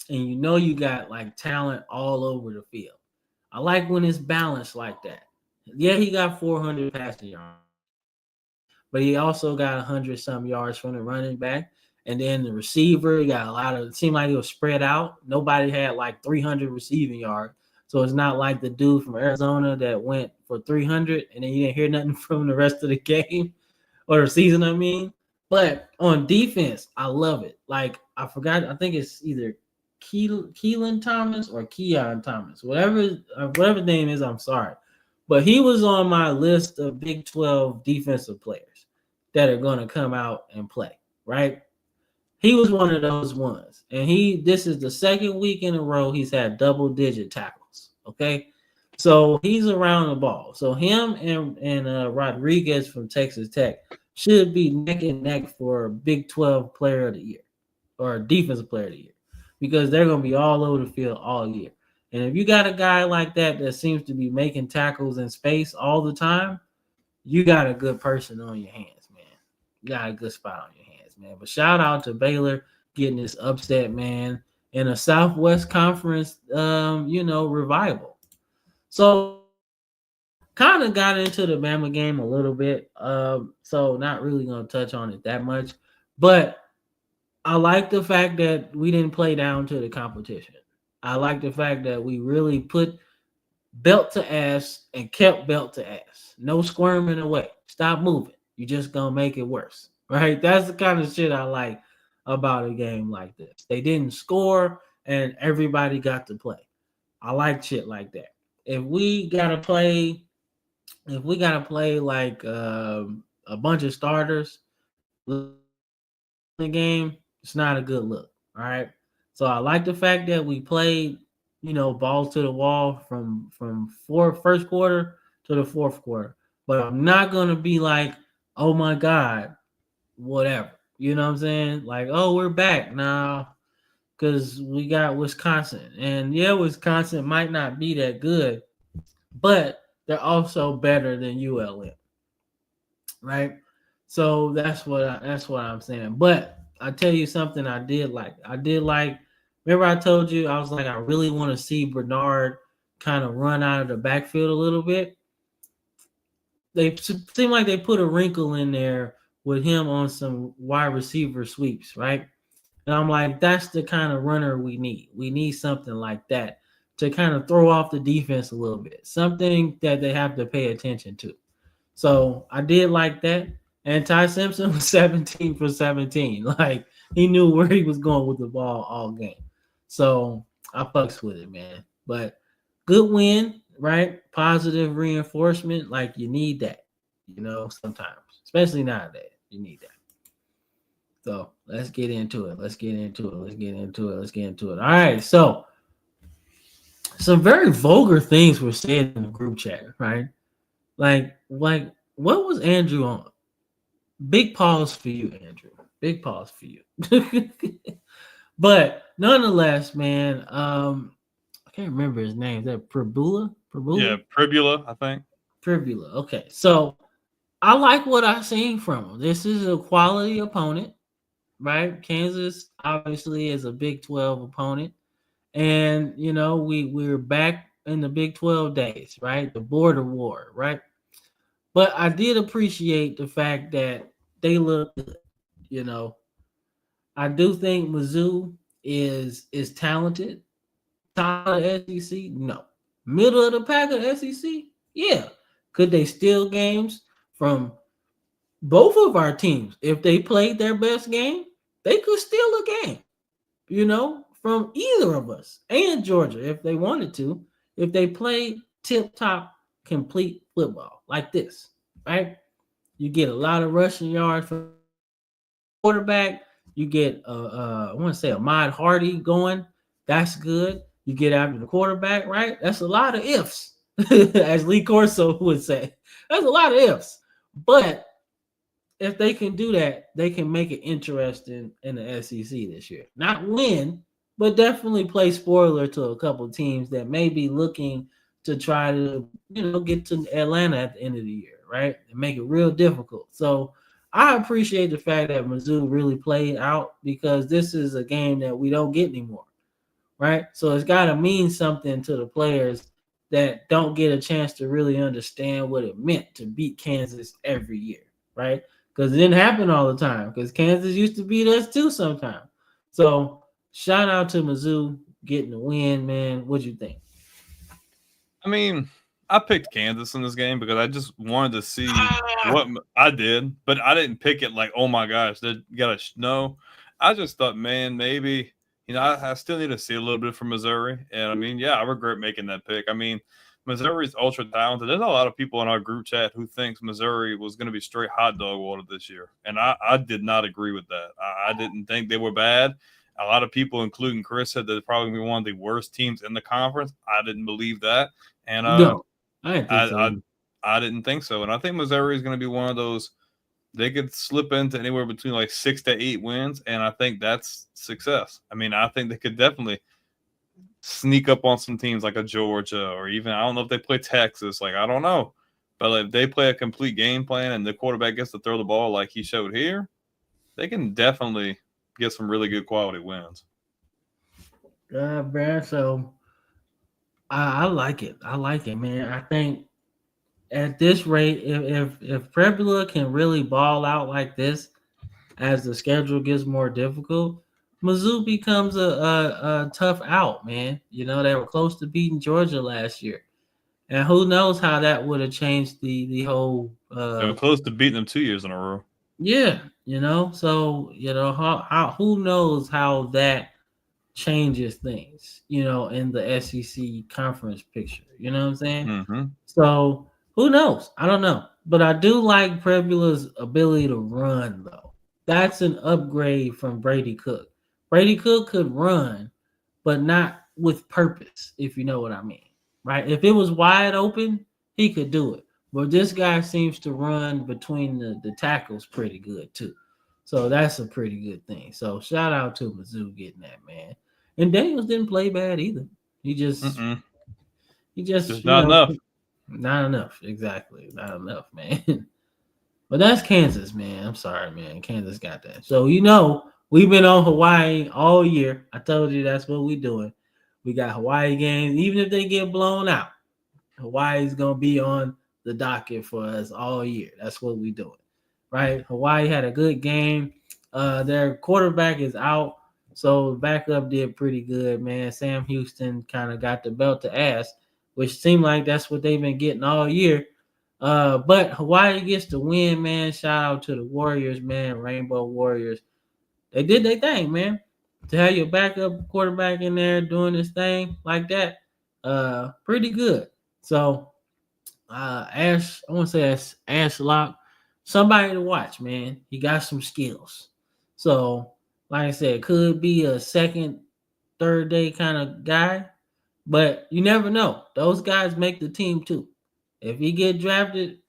and you know you got like talent all over the field. I like when it's balanced like that. Yeah, he got 400 passing yards, but he also got 100 some yards from the running back. And then the receiver got a lot of, it seemed like it was spread out. Nobody had like 300 receiving yards. So it's not like the dude from Arizona that went for 300 and then you didn't hear nothing from the rest of the game or the season, I mean. But on defense, I love it. Like, I forgot, I think it's either Keelan Thomas or Keon Thomas. Whatever the name is, I'm sorry. But he was on my list of Big 12 defensive players that are going to come out and play, right? He was one of those ones. And this is the second week in a row he's had double-digit tackles, okay? So he's around the ball. So him and Rodriguez from Texas Tech should be neck and neck for Big 12 Player of the Year, or defensive player of the year, because they're going to be all over the field all year. And if you got a guy like that seems to be making tackles in space all the time, you got a good person on your hands, man. You got a good spot on your hands, man. But shout out to Baylor getting this upset, man, in a Southwest Conference, revival. So kind of got into the Bama game a little bit. So not really going to touch on it that much. But I like the fact that we didn't play down to the competition. I like the fact that we really put belt to ass and kept belt to ass. No squirming away. Stop moving. You're just going to make it worse, right? That's the kind of shit I like about a game like this. They didn't score and everybody got to play. I like shit like that. If we got to play like a bunch of starters in the game, it's not a good look, all right? So I like the fact that we played, balls to the wall from first quarter to the fourth quarter. But I'm not going to be like, oh, my God, whatever. You know what I'm saying? Like, oh, we're back now because we got Wisconsin. And, yeah, Wisconsin might not be that good, but they're also better than ULM, right? So that's what I'm saying. But I tell you something I did like. Remember I told you, I was like, I really want to see Bernard kind of run out of the backfield a little bit. They seem like they put a wrinkle in there with him on some wide receiver sweeps, right? And I'm like, that's the kind of runner we need. We need something like that to kind of throw off the defense a little bit, something that they have to pay attention to. So I did like that. And Ty Simpson was 17 for 17. Like, he knew where he was going with the ball all game. So I fucks with it, man. But good win, right? Positive reinforcement. Like, you need that, sometimes. Especially nowadays. You need that. So let's get into it. All right. So some very vulgar things were said in the group chat, right? Like what was Andrew on? Big pause for you, Andrew. Big pause for you. But nonetheless, man, I can't remember his name. Is that Pribula? Yeah, Pribula, I think. Pribula. Okay. So I like what I've seen from him. This is a quality opponent, right? Kansas obviously is a Big 12 opponent. And, we're back in the Big 12 days, right? The border war, right? But I did appreciate the fact that they look good, I do think Mizzou is talented. Top of the SEC? No. Middle of the pack of the SEC? Yeah. Could they steal games from both of our teams? If they played their best game, they could steal a game, from either of us and Georgia if they wanted to, if they played tip-top complete football like this, right? You get a lot of rushing yards from quarterback. You get I want to say Ahmad Hardy going. That's good. You get after the quarterback, right? That's a lot of ifs, as Lee Corso would say. That's a lot of ifs. But if they can do that, they can make it interesting in the SEC this year. Not win, but definitely play spoiler to a couple of teams that may be looking to try to, get to Atlanta at the end of the year, right? And make it real difficult. So I appreciate the fact that Mizzou really played out, because this is a game that we don't get anymore, right? So it's got to mean something to the players that don't get a chance to really understand what it meant to beat Kansas every year, right? Because it didn't happen all the time, because Kansas used to beat us too sometimes. So shout out to Mizzou getting the win, man. What'd you think? I mean, I picked Kansas in this game because I just wanted to see what I did, but I didn't pick it like, oh my gosh, they got to know. I just thought, man, maybe, I still need to see a little bit from Missouri. And I mean, yeah, I regret making that pick. I mean, Missouri's ultra talented. There's a lot of people in our group chat who thinks Missouri was going to be straight hot dog water this year. And I did not agree with that. I didn't think they were bad. A lot of people, including Chris, said they're probably going to be one of the worst teams in the conference. I didn't believe that. And no, I didn't think so. I didn't think so. And I think Missouri is going to be one of those they could slip into anywhere between like 6 to 8 wins, and I think that's success. I mean, I think they could definitely sneak up on some teams like a Georgia, or even I don't know if they play Texas. Like I don't know, but if they play a complete game plan and the quarterback gets to throw the ball like he showed here, they can definitely get some really good quality wins. Brad. So I like it. I like it, man. I think at this rate, if Prebula can really ball out like this as the schedule gets more difficult, Mizzou becomes a tough out, man. You know, they were close to beating Georgia last year. And who knows how that would have changed the whole They were close to beating them 2 years in a row. yeah, you know, so you know how who knows how that changes things, you know, in the SEC conference picture. You know what I'm saying? Mm-hmm. So who knows? I don't know. But I do like Prebula's ability to run, though. That's an upgrade from Brady Cook. Brady Cook could run, but not with purpose, if you know what I mean. Right? If it was wide open, he could do it. But this guy seems to run between the tackles pretty good, too. So that's a pretty good thing. So shout out to Mizzou getting that, man. And Daniels didn't play bad either. He just Just not enough. Not enough, exactly. Not enough, man. But that's Kansas, man. I'm sorry, man. Kansas got that. So you know, we've been on Hawaii all year. I told you that's what we're doing. We got Hawaii games, even if they get blown out. Hawaii's gonna be on the docket for us all year. That's what we're doing, right? Hawaii had a good game. Their quarterback is out, so backup did pretty good, man. Sam Houston kind of got the belt to ass, which seemed like that's what they've been getting all year. But Hawaii gets the win, man. Shout out to the Warriors, man. Rainbow Warriors. They did their thing, man. To have your backup quarterback in there doing this thing like that, pretty good. So, I want to say Ash Lock, somebody to watch, man. He got some skills. So, like I said, could be a second, third day kind of guy, but you never know. Those guys make the team too. If he get drafted,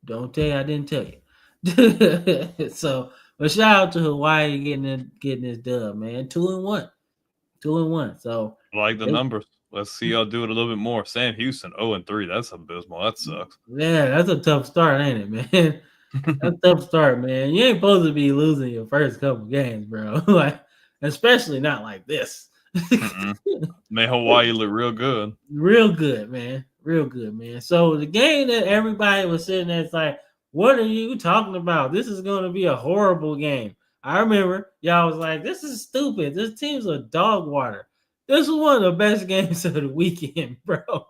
don't tell you I didn't tell you. So, but shout out to Hawaii getting this dub, man. 2-1. 2-1. So I like the numbers. Let's see y'all do it a little bit more. Sam Houston 0-3. That's abysmal. That sucks. Yeah, that's a tough start, ain't it, man? That's a tough start, man. You ain't supposed to be losing your first couple games, bro. Like, especially not like this. Made Hawaii look real good. Real good, man. Real good, man. So the game that everybody was sitting there, it's like, what are you talking about? This is going to be a horrible game. I remember y'all was like, this is stupid. This team's a dog water. This was one of the best games of the weekend, bro.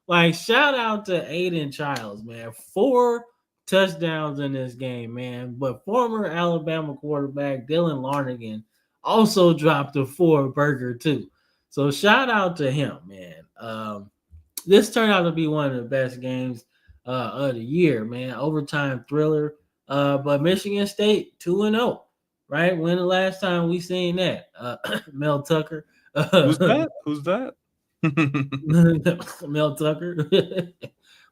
Like, shout out to Aiden Childs, man. 4 touchdowns in this game, man. But former Alabama quarterback Dylan Larnigan also dropped a 4-burger, too. So shout out to him, man. This turned out to be one of the best games of the year, man. Overtime thriller. But Michigan State 2-0, right? When the last time we seen that? Mel Tucker. Who's that? Mel Tucker.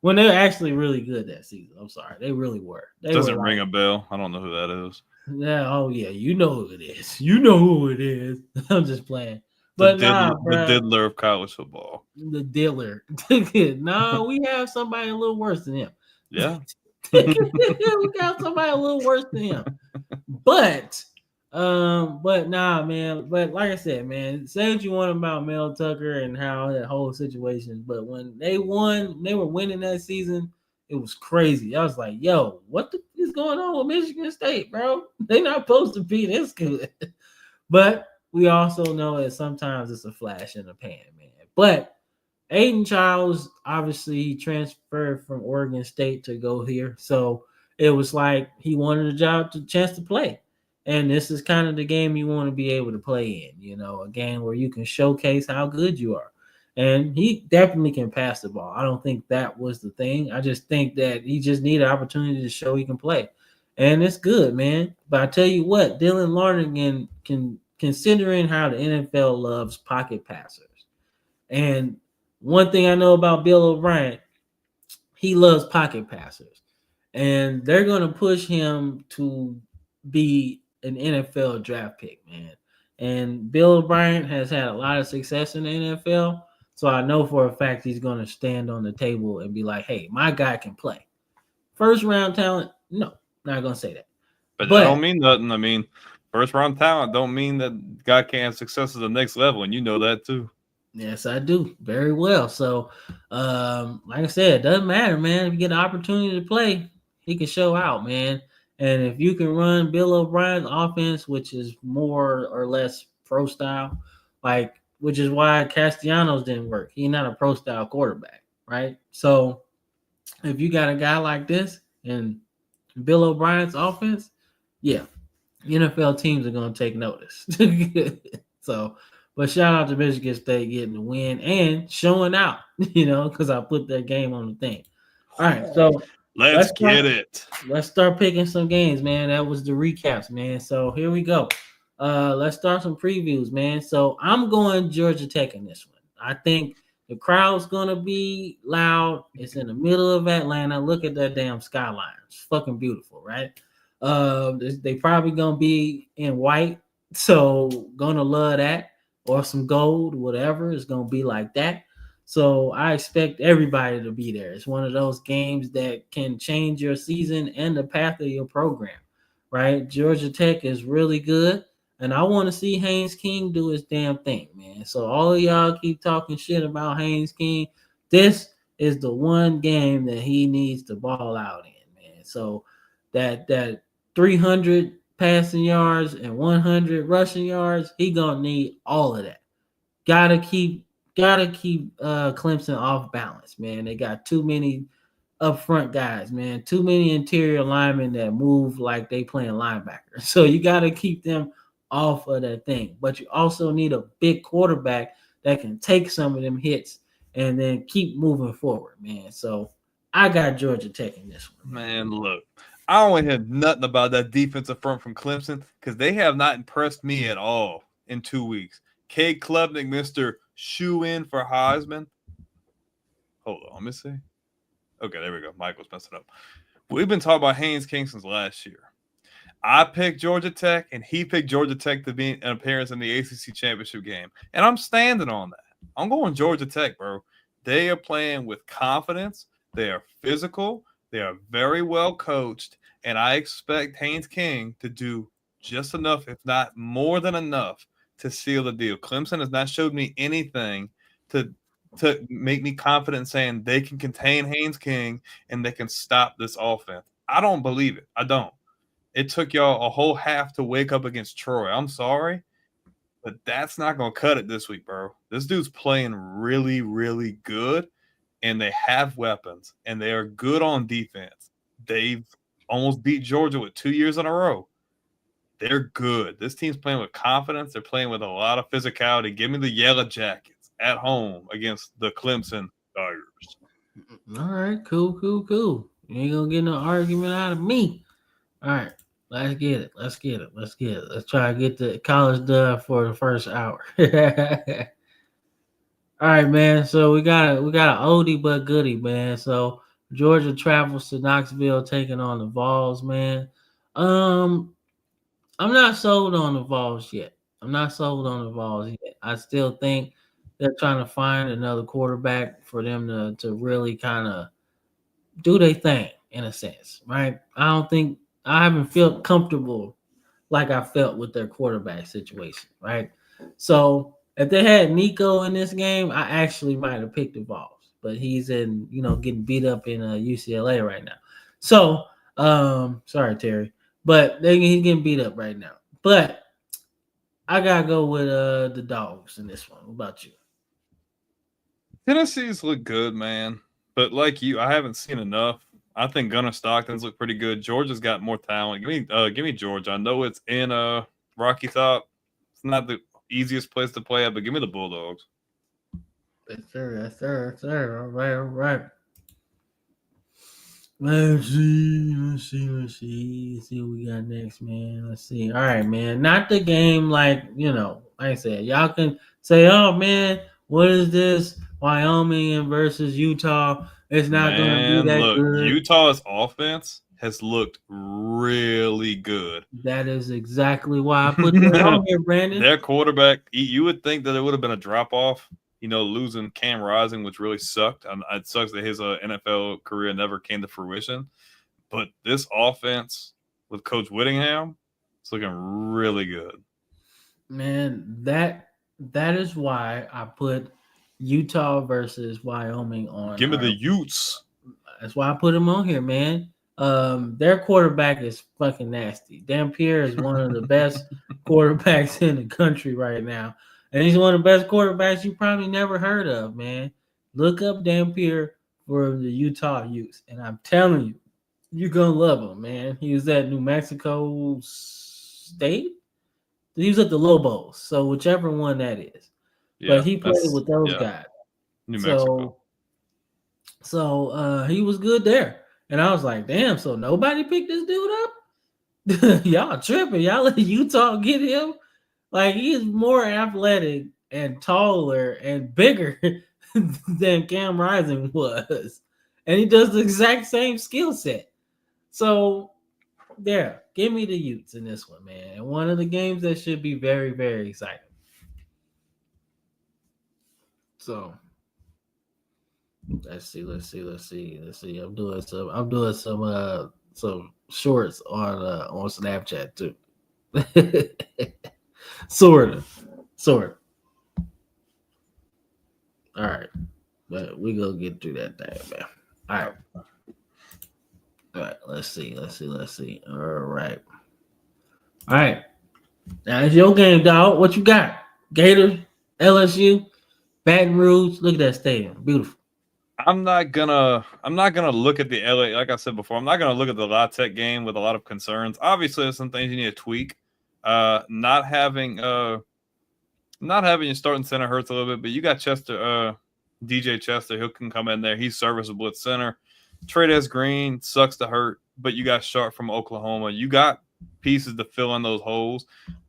When they're actually really good that season. I'm sorry. They really were. Doesn't ring a bell. I don't know who that is. Yeah, oh yeah, you know who it is. You know who it is. I'm just playing. But the diddler of college football. The diddler. No, we have somebody a little worse than him. Yeah. We got somebody a little worse than him. But nah, man. But like I said, man, say what you want about Mel Tucker and how that whole situation. But when they won, they were winning that season. It was crazy. I was like, yo, what the is going on with Michigan State, bro? They're not supposed to be this good. But we also know that sometimes it's a flash in the pan, man. But Aiden Childs, obviously, he transferred from Oregon State to go here. So it was like he wanted a chance to play. And this is kind of the game you want to be able to play in, you know, a game where you can showcase how good you are. And he definitely can pass the ball. I don't think that was the thing. I just think that he just needed an opportunity to show he can play. And it's good, man. But I tell you what, Dylan Larnigan considering how the NFL loves pocket passers. And one thing I know about Bill O'Brien, he loves pocket passers. and they're going to push him to be an NFL draft pick, man. And Bill O'Brien has had a lot of success in the NFL, so I know for a fact he's going to stand on the table and be like, "Hey, my guy can play." First round talent? No, not going to say that. But that don't mean nothing. I mean, first round talent don't mean that guy can't have success at the next level, and you know that too. Yes, I do very well. So, like I said, it doesn't matter, man. If you get an opportunity to play, he can show out, man. And if you can run Bill O'Brien's offense, which is more or less pro style, which is why Castellanos didn't work. He's not a pro style quarterback, right? So, if you got a guy like this and Bill O'Brien's offense, yeah, NFL teams are going to take notice. So, but shout out to Michigan State getting the win and showing out, because I put their game on the thing. All right, so let's get it. Let's start picking some games, man. That was the recaps, man. So here we go. Let's start some previews, man. So I'm going Georgia Tech in this one. I think the crowd's gonna be loud. It's in the middle of Atlanta. Look at that damn skyline. It's fucking beautiful, right? They probably gonna be in white, so gonna love that. Or some gold, whatever. It's going to be like that. So I expect everybody to be there. It's one of those games that can change your season and the path of your program, right? Georgia Tech is really good, and I want to see Haynes King do his damn thing, man. So all of y'all keep talking shit about Haynes King. This is the one game that he needs to ball out in, man. So that 300 passing yards and 100 rushing yards, he gonna need all of that. Gotta keep Clemson off balance, man. They got too many up front guys, man. Too many interior linemen that move like they playing linebacker. So you gotta keep them off of that thing. But you also need a big quarterback that can take some of them hits and then keep moving forward, man. So I got Georgia Tech in this one. Man, look. I don't want to hear nothing about that defensive front from Clemson because they have not impressed me at all in 2 weeks. Cade Klubnik, Mr. Shoe-in for Heisman. Hold on, let me see. Okay, there we go. Mike was messing up. We've been talking about Haynes King since last year. I picked Georgia Tech, and he picked Georgia Tech to be an appearance in the ACC championship game. And I'm standing on that. I'm going Georgia Tech, bro. They are playing with confidence. They are physical. They are very well coached, and I expect Haynes King to do just enough, if not more than enough, to seal the deal. Clemson has not showed me anything to make me confident saying they can contain Haynes King and they can stop this offense. I don't believe it. I don't. It took y'all a whole half to wake up against Troy. I'm sorry, but that's not going to cut it this week, bro. This dude's playing really, really good. And they have weapons, and they are good on defense. They've almost beat Georgia with 2 years in a row. They're good. This team's playing with confidence. They're playing with a lot of physicality. Give me the Yellow Jackets at home against the Clemson Tigers. All right, cool. You ain't going to get no argument out of me. All right, let's get it. Let's try to get the college done for the first hour. All right, man. So we got an oldie but goodie, man. So Georgia travels to Knoxville, taking on the Vols, man. I'm not sold on the Vols yet. I still think they're trying to find another quarterback for them to really kind of do their thing in a sense, right? I haven't felt comfortable like I felt with their quarterback situation, right? So if they had Nico in this game, I actually might have picked the Vols, but he's getting beat up in UCLA right now. So, sorry, Terry, but he's getting beat up right now. But I gotta go with the Dogs in this one. What about you? Tennessee's look good, man, but like you, I haven't seen enough. I think Gunnar Stockton's look pretty good. Georgia's got more talent. Give me Georgia. I know it's in Rocky Top. It's not the easiest place to play at, but give me the Bulldogs. Yes, sir. All right. Let's see what we got next, man. Let's see. All right, man. Not the game like I said. Y'all can say, oh, man, what is this? Wyoming versus Utah. It's not going to be Man, that look, good. Utah's offense has looked really good. That is exactly why I put that on here, Brandon. Their quarterback, you would think that it would have been a drop off, losing Cam Rising, which really sucked. It sucks that his NFL career never came to fruition. But this offense with Coach Whittingham, it's looking really good. Man, that is why I put Utah versus Wyoming on. Give me the Utes. That's why I put them on here, man. Their quarterback is fucking nasty. Dampier is one of the best quarterbacks in the country right now. And he's one of the best quarterbacks you probably never heard of, man. Look up Dampier for the Utah Utes. And I'm telling you, you're going to love him, man. He was at New Mexico State. He was at the Lobos. So whichever one that is. Yeah, but he played with those guys. New Mexico. So he was good there. And I was like, damn, so nobody picked this dude up? Y'all tripping. Y'all let Utah get him? Like, he's more athletic and taller and bigger than Cam Rising was. And he does the exact same skill set. So, yeah, give me the Utes in this one, man. And one of the games that should be very, very exciting. So, let's see. I'm doing some shorts on Snapchat too. Sort of. All right, but we gonna get through that thing, man. All right. Let's see. All right. Now it's your game, dog. What you got? Gators, LSU, Baton Rouge. Look at that stadium, beautiful. I'm not gonna look at the LA, like I said before, I'm not gonna look at the La Tech game with a lot of concerns. Obviously, there's some things you need to tweak. Not having your starting center hurts a little bit, but you got Chester, DJ Chester, who can come in there. He's serviceable at center. Trey'Dez Green sucks to hurt, but you got Sharp from Oklahoma. You got pieces to fill in those holes.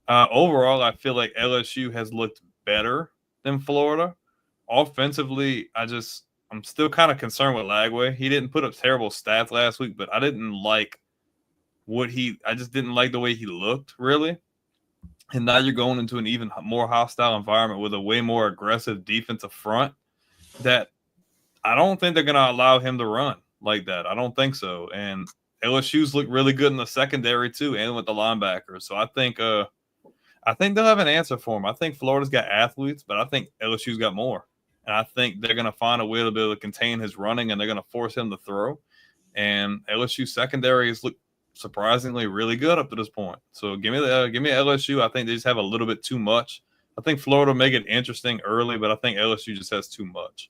Overall, I feel like LSU has looked better than Florida. Offensively, I'm still kind of concerned with Lagway. He didn't put up terrible stats last week, but I didn't like I just didn't like the way he looked, really. And now you're going into an even more hostile environment with a way more aggressive defensive front that I don't think they're going to allow him to run like that. I don't think so. And LSU's look really good in the secondary too, and with the linebackers. So I think they'll have an answer for him. I think Florida's got athletes, but I think LSU's got more. And I think they're going to find a way to be able to contain his running, and they're going to force him to throw. And LSU secondary has looked surprisingly really good up to this point. So give me LSU. I think they just have a little bit too much. I think Florida will make it interesting early, but I think LSU just has too much.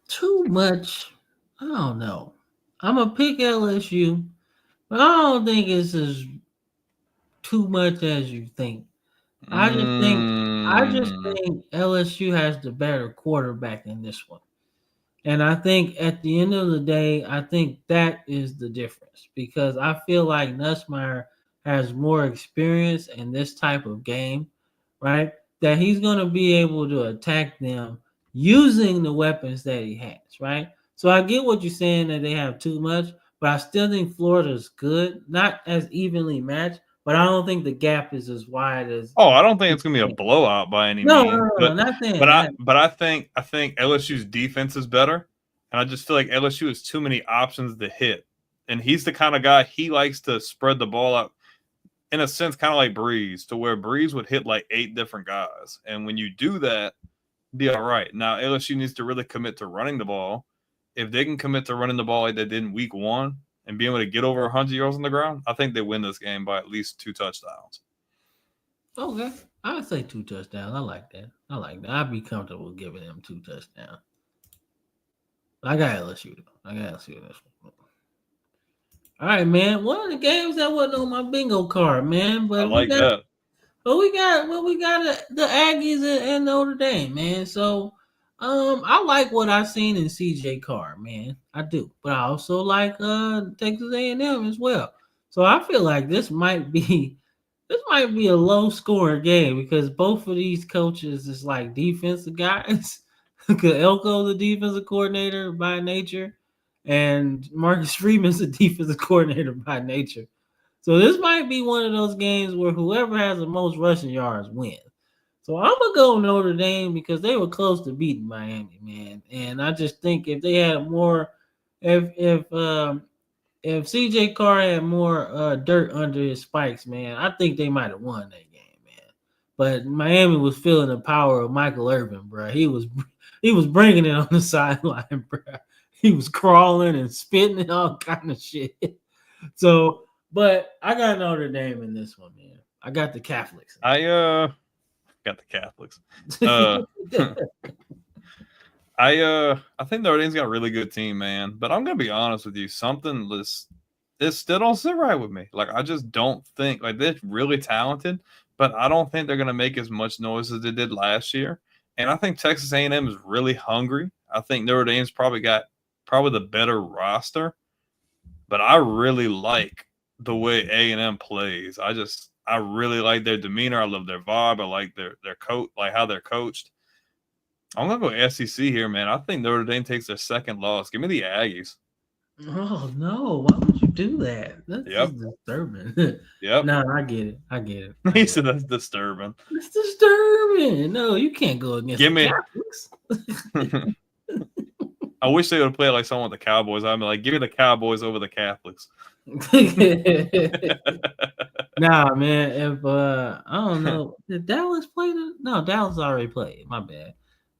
Too much? I don't know. I'm going to pick LSU, but I don't think it's as too much as you think. I just think LSU has the better quarterback in this one. And I think at the end of the day, I think that is the difference, because I feel like Nussmeier has more experience in this type of game, right? That he's going to be able to attack them using the weapons that he has, right? So I get what you're saying, that they have too much, but I still think Florida's good, not as evenly matched, but I don't think the gap is as wide as. Oh, I don't think it's gonna be a blowout by any means. No, not saying. But I think LSU's defense is better, and I just feel like LSU has too many options to hit, and he's the kind of guy, he likes to spread the ball out, in a sense, kind of like Breeze, to where Breeze would hit like 8 different guys, and when you do that, be all right. Now LSU needs to really commit to running the ball. If they can commit to running the ball like they did in week 1 and being able to get over 100 yards on the ground, I think they win this game by at least 2 touchdowns. Okay. I would say 2 touchdowns. I like that. I'd be comfortable giving them 2 touchdowns. I got LSU, though. This one. All right, man. One of the games that wasn't on my bingo card, man. But I like that. But we got the Aggies and Notre Dame, man. So I like what I've seen in CJ Carr, man. I do. But I also like Texas A&M as well. So I feel like this might be this might be a low scoring game because both of these coaches is like defensive guys. Elko, the defensive coordinator by nature, and Marcus Freeman's a defensive coordinator by nature. So this might be one of those games where whoever has the most rushing yards wins. So I'm gonna go Notre Dame because they were close to beating Miami, man. And I just think if they had more, if CJ Carr had more dirt under his spikes, man, I think they might have won that game, man. But Miami was feeling the power of Michael Irvin, bro. He was bringing it on the sideline, bro. He was crawling and spitting and all kind of shit. So, but I got Notre Dame in this one, man. I got the Catholics. I got the Catholics. I think Notre Dame's got a really good team, man. But I'm gonna be honest with you, something this still don't sit right with me. Like I just don't think like they're really talented, but I don't think they're gonna make as much noise as they did last year. And I think Texas A&M is really hungry. I think Notre Dame's probably got the better roster, but I really like the way A&M plays. I really like their demeanor. I love their vibe. I like their coach, like how they're coached. I'm gonna go SEC here, man. I think Notre Dame takes their second loss. Give me the Aggies. Oh no! Why would you do that? That's just disturbing. Yep. No, I get it. He said that's disturbing. It's disturbing. No, you can't go against the Catholics. I wish they would play like someone with the Cowboys. I'd be like, give me the Cowboys over the Catholics. Nah, man. If I don't know, did Dallas play? No, Dallas already played. My bad.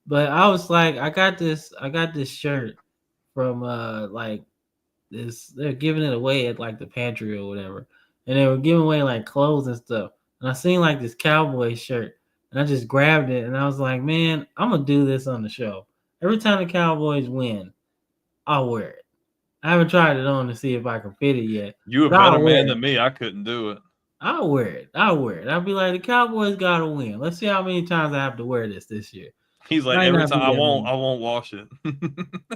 But I was like, I got this shirt from like this. They're giving it away at like the pantry or whatever, and they were giving away like clothes and stuff. And I seen like this cowboy shirt, and I just grabbed it, and I was like, man, I'm gonna do this on the show. Every time the Cowboys win, I'll wear it. I haven't tried it on to see if I can fit it yet. You a better man than me. I couldn't do it. I'll wear it. I'll be like, the Cowboys gotta win. Let's see how many times I have to wear this year. He's like, every time I won't wash it.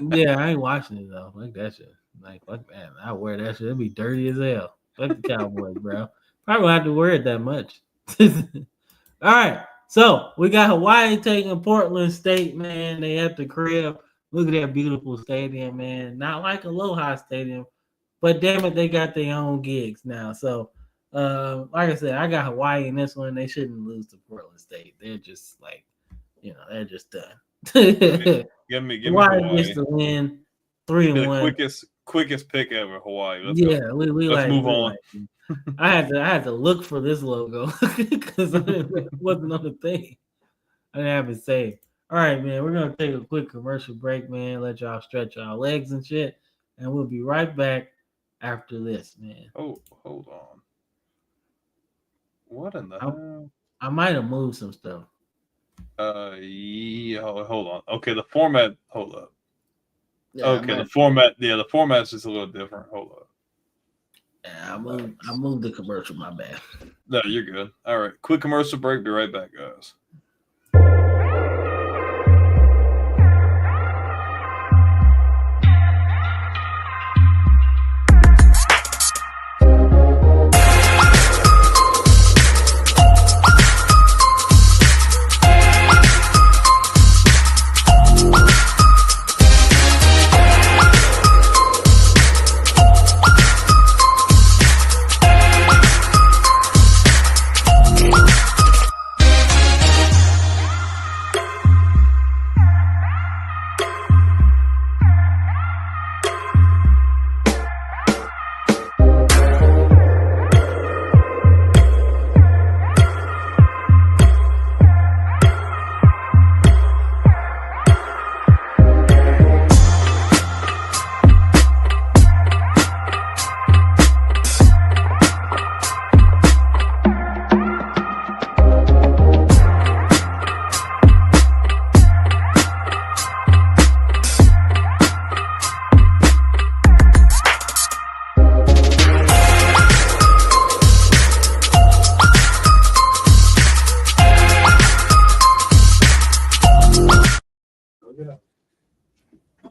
Yeah, I ain't washing it though. Like that shit. Like fuck that. I wear that shit. It'd be dirty as hell. Fuck the Cowboys, bro. Probably won't have to wear it that much. All right. So we got Hawaii taking Portland State, man. They at the crib. Look at that beautiful stadium, man. Not like Aloha Stadium, but damn it, they got their own gigs now. So like I said, I got Hawaii in this one. They shouldn't lose to Portland State. They're just like, they're just done. give me Hawaii gets to win 3-1. Quickest pick ever, Hawaii. Let's move on. I had to look for this logo because it wasn't on the thing. I didn't have it saved. All right, man. We're gonna take a quick commercial break, man. Let y'all stretch y'all legs and shit, and we'll be right back after this, man. Oh, hold on. What in the hell? I might have moved some stuff. Yeah, hold on. Okay, the format. Hold up. Yeah, okay, the format. Yeah, the format's just a little different. Hold up. Yeah, I moved the commercial. My bad. No, you're good. All right, quick commercial break. Be right back, guys.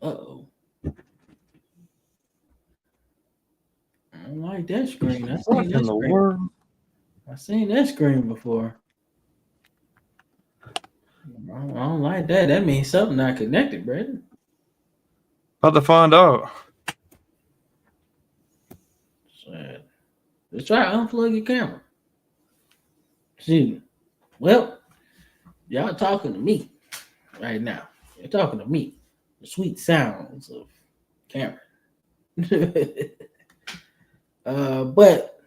Uh-oh. I don't like that screen. What in the world? I've seen that screen before. I don't like that. That means something not connected, Brandon. About to find out. Shit. Let's try to unplug your camera. See, well, y'all talking to me right now. You're talking to me. The sweet sounds of Cameron. But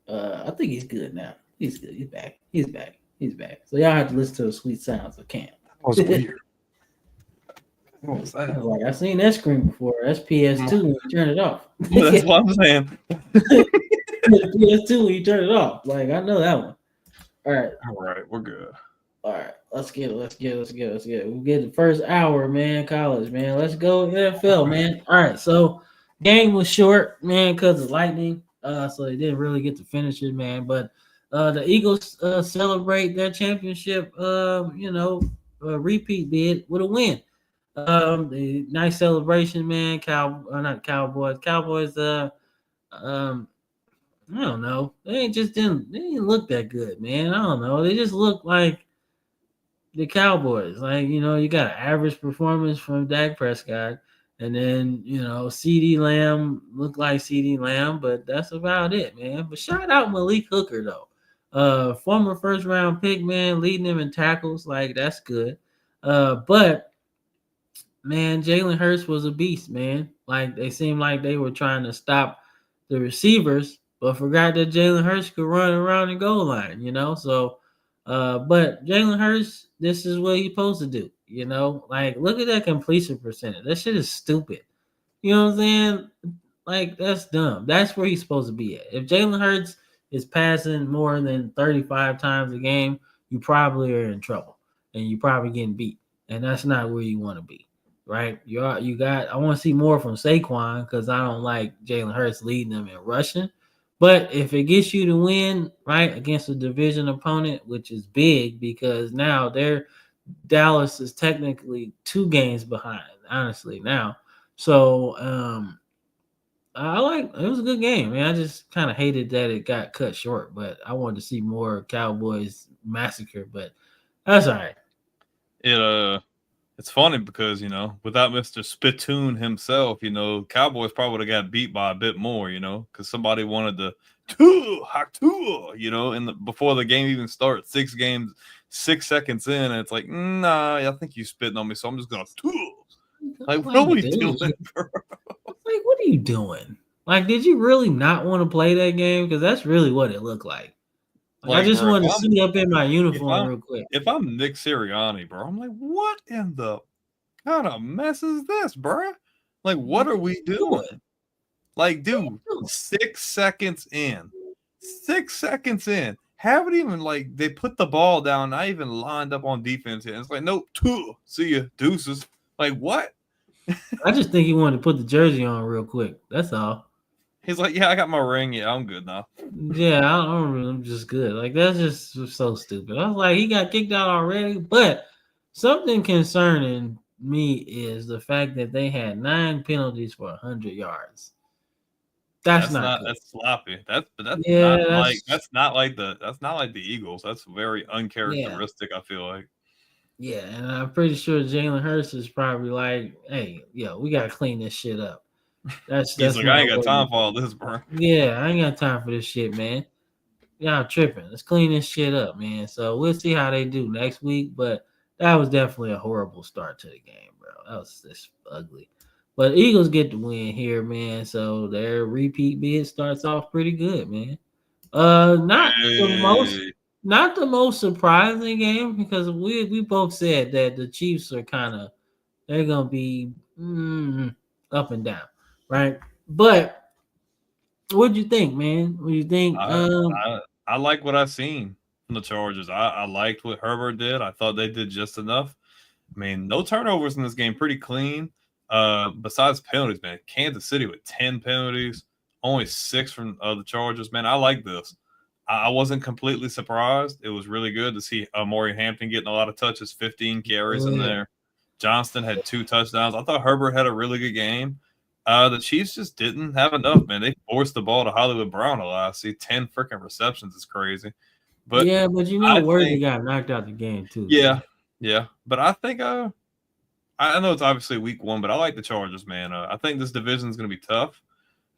I think he's good now. He's good. He's back. He's back. He's back. So y'all have to listen to the sweet sounds of Cam. That was weird. What was I that? was like, I've seen that screen before. That's PS2 when you turn it off. That's what I'm saying. PS2 when you turn it off. Like, I know that one. All right. All right, we're good. All right. Let's get it. We'll get the first hour, man. College, man. Let's go NFL, man. All right. So game was short, man, because of lightning. So they didn't really get to finish it, man. But the Eagles celebrate their championship, repeat bid with a win. The nice celebration, man. Not Cowboys. Cowboys. I don't know. They didn't look that good, man. I don't know. They just look like the Cowboys. Like, you got an average performance from Dak Prescott, and then CeeDee Lamb looked like CeeDee Lamb, but that's about it, man. But shout out Malik Hooker though. Former first round pick, man, leading them in tackles. Like, that's good. But man, Jalen Hurts was a beast, man. Like, they seemed like they were trying to stop the receivers, but forgot that Jalen Hurts could run around the goal line, So, but Jalen Hurts, this is what he's supposed to do, Like, look at that completion percentage. That shit is stupid. You know what I'm saying? Like, that's dumb. That's where he's supposed to be at. If Jalen Hurts is passing more than 35 times a game, you probably are in trouble, and you probably getting beat, and that's not where you want to be. Right, I want to see more from Saquon because I don't like Jalen Hurts leading them in rushing. But if it gets you to win, right, against a division opponent, which is big because now Dallas is technically 2 games behind, honestly now. So it was a good game, man. I just kind of hated that it got cut short, but I wanted to see more Cowboys massacre. But that's all right. It's funny because, without Mr. Spittoon himself, Cowboys probably would have got beat by a bit more, because somebody wanted to before the game even starts, 6 seconds in, and it's like, nah, I think you spitting on me, so I'm just gonna like, what are we doing, bro? Like, what are you doing? Like, did you really not want to play that game? Because that's really what it looked like. I just wanted to suit up in my uniform real quick. If I'm Nick Sirianni, bro, I'm like, what in the kind of mess is this, bro? Like, what are we doing? Like, dude, 6 seconds in. 6 seconds in. Haven't even, they put the ball down, not even lined up on defense yet. It's like, nope, see ya, deuces. Like, what? I just think he wanted to put the jersey on real quick. That's all. He's like, yeah, I got my ring. Yeah, I'm good now. Yeah, I'm just good. Like, that's just so stupid. I was like, he got kicked out already. But something concerning me is the fact that they had 9 penalties for 100 yards. That's not good. That's sloppy. That's not like the Eagles. That's very uncharacteristic, I feel like. Yeah, and I'm pretty sure Jalen Hurts is probably like, hey, we gotta clean this shit up. He's like, I ain't got time for all this, bro. Yeah, I ain't got time for this shit, man. Y'all tripping. Let's clean this shit up, man. So we'll see how they do next week. But that was definitely a horrible start to the game, bro. That was just ugly. But Eagles get the win here, man. So their repeat bid starts off pretty good, man. Not the most surprising game because we both said that the Chiefs are they're gonna be up and down. Right, but what'd you think, man? What do you think? I like what I've seen from the Chargers. I liked what Herbert did. I thought they did just enough. I mean, no turnovers in this game, pretty clean. Besides penalties, man, Kansas City with 10 penalties, only 6 from the Chargers. Man, I like this. I wasn't completely surprised. It was really good to see Maury Hampton getting a lot of touches, 15 carries in there. Johnston had 2 touchdowns. I thought Herbert had a really good game. The Chiefs just didn't have enough, man. They forced the ball to Hollywood Brown a lot. See, 10 freaking receptions is crazy. But yeah, but I Worthy think, got knocked out the game too. yeah, yeah. But I think I know it's obviously week 1, but I like the Chargers, man. I think this division is going to be tough.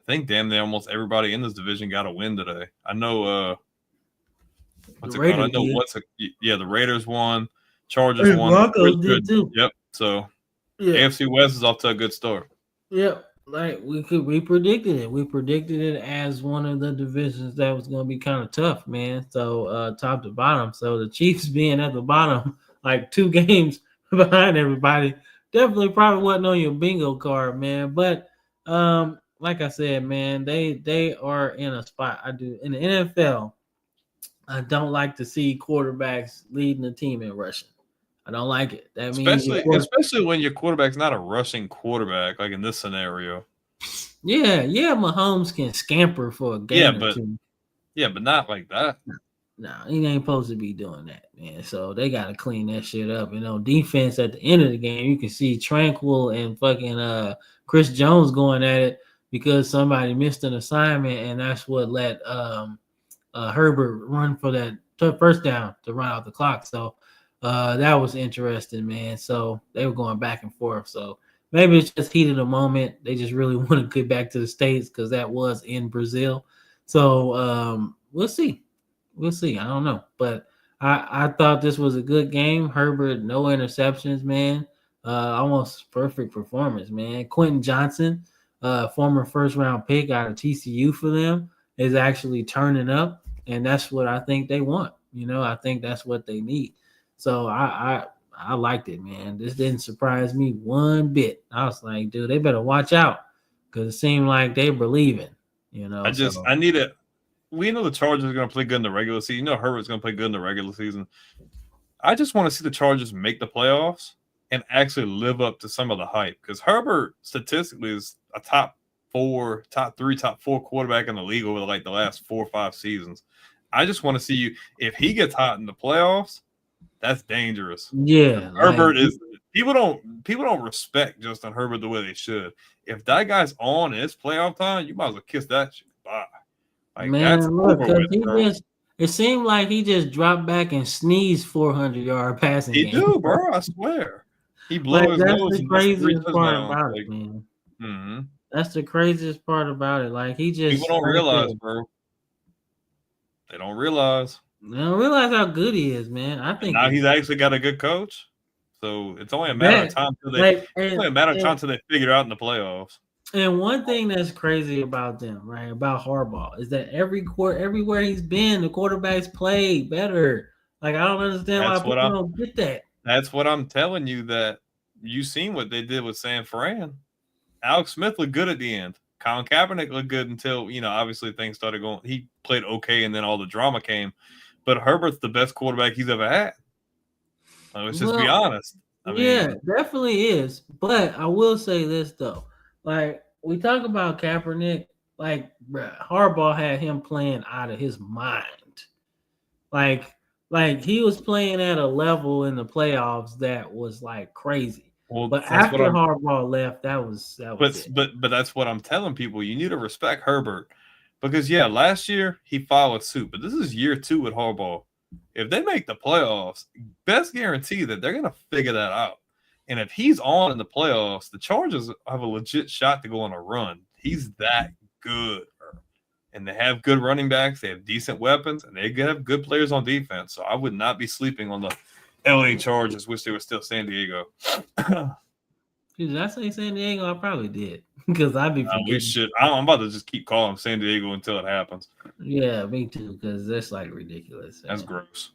I think damn near almost everybody in this division got a win today. I know what's it called? I know the Raiders won, Chargers won, Broncos did too. Yep. So Yeah. AFC West is off to a good start. Yep. Like we predicted it. We predicted it as one of the divisions that was going to be kind of tough, man. So top to bottom. So the Chiefs being at the bottom, like 2 games behind everybody, definitely probably wasn't on your bingo card, man. But like I said, man, they are in a spot. I do in the NFL. I don't like to see quarterbacks leading the team in rushing. I don't like it. That especially when your quarterback's not a rushing quarterback, like in this scenario. Yeah, Mahomes can scamper for a game or 2. Yeah, but not like that. No, he ain't supposed to be doing that, man. So they got to clean that shit up. Defense at the end of the game, you can see Tranquil and fucking Chris Jones going at it because somebody missed an assignment, and that's what let Herbert run for that first down to run out the clock. So that was interesting, man. So they were going back and forth. So maybe it's just heat of the moment. They just really want to get back to the States because that was in Brazil. So we'll see. We'll see. I don't know. But I thought this was a good game. Herbert, no interceptions, man. Almost perfect performance, man. Quentin Johnson, former first-round pick out of TCU for them, is actually turning up, and that's what I think they want. I think that's what they need. So I liked it, man. This didn't surprise me one bit. I was like, dude, they better watch out because it seemed like they believing. I need it. We know the Chargers are going to play good in the regular season. Herbert's going to play good in the regular season. I just want to see the Chargers make the playoffs and actually live up to some of the hype because Herbert statistically is a top 4 quarterback in the league over like the last 4 or 5 seasons. I just want to see you if he gets hot in the playoffs. That's dangerous. Yeah, Herbert is. People don't respect Justin Herbert the way they should. If that guy's on and it's playoff time, you might as well kiss that shit goodbye. Like, man, look, it seemed like he just dropped back and sneezed 400-yard passing. He do, bro. I swear. He blew his that's nose. The craziest part about it, man. Mm-hmm. That's the craziest part about it. Like he just people don't realize, bro. They don't realize. They don't realize how good he is, man. I think now he's actually got a good coach. So it's only a matter of time till they figure it out in the playoffs. And one thing that's crazy about them, right, about Harbaugh, is that everywhere he's been, the quarterbacks play better. Like I don't understand why people don't get that. That's what I'm telling you. That you seen what they did with San Fran. Alex Smith looked good at the end. Colin Kaepernick looked good until obviously things started going. He played okay, and then all the drama came. But Herbert's the best quarterback he's ever had. Let's just be honest. Yeah, definitely is. But I will say this though. Like, we talk about Kaepernick, like, Harbaugh had him playing out of his mind. Like he was playing at a level in the playoffs that was, like, crazy. Well, but after Harbaugh left, that was But that's what I'm telling people. You need to respect Herbert. Because, last year, he followed suit. But this is year 2 with Harbaugh. If they make the playoffs, best guarantee that they're going to figure that out. And if he's on in the playoffs, the Chargers have a legit shot to go on a run. He's that good. And they have good running backs. They have decent weapons. And they have good players on defense. So I would not be sleeping on the LA Chargers. Wish they were still San Diego. Did I say San Diego? I probably did. Because I'd be forgetting. We should. I'm about to just keep calling San Diego until it happens. Yeah, me too. Because that's like ridiculous. That's gross.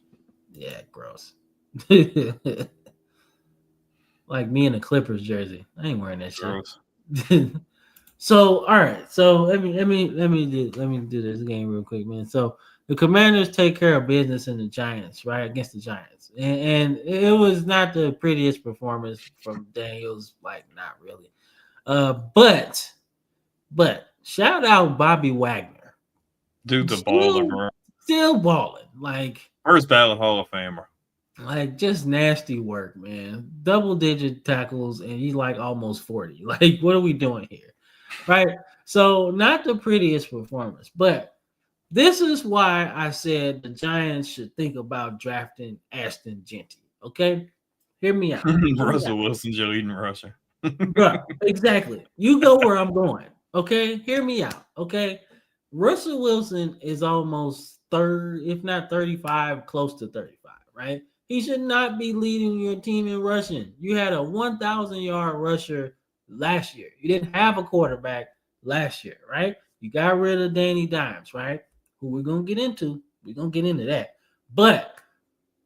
Yeah, gross. Like me in a Clippers jersey. I ain't wearing that shit. So, all right. So let me do this game real quick, man. So the Commanders take care of business in the Giants, right? Against the Giants. And it was not the prettiest performance from Daniels, like not really. But shout out Bobby Wagner. Dude's a baller, bro. Still balling. Like first ballot Hall of Famer. Like just nasty work, man. Double-digit tackles, and he's like almost 40. Like, what are we doing here? right? So not the prettiest performance, but this is why I said the Giants should think about drafting Ashton Genty. Okay, hear me out. Russell Wilson's your leading rusher. Bro, exactly. You go where I'm going. Okay, hear me out. Okay, Russell Wilson is almost third, if not 35, close to 35. Right? He should not be leading your team in rushing. You had a 1,000-yard rusher last year. You didn't have a quarterback last year, right? You got rid of Danny Dimes, right? Who we're gonna get into. We're gonna get into that, but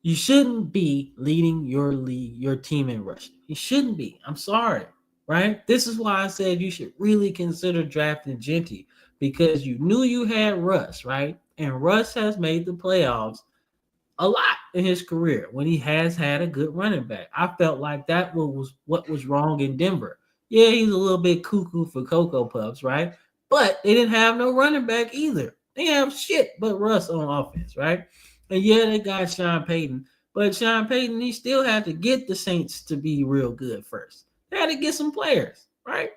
you shouldn't be leading your team in rushing. You shouldn't be. I'm sorry, right? This is why I said you should really consider drafting Genty because you knew you had Russ, right? And Russ has made the playoffs a lot in his career when he has had a good running back. I felt like that was what was wrong in Denver. Yeah, he's a little bit cuckoo for Cocoa Puffs, right? But they didn't have no running back either. They have shit but Russ on offense, right? And yeah, they got Sean Payton, but Sean Payton, he still had to get the Saints to be real good first. They had to get some players, right?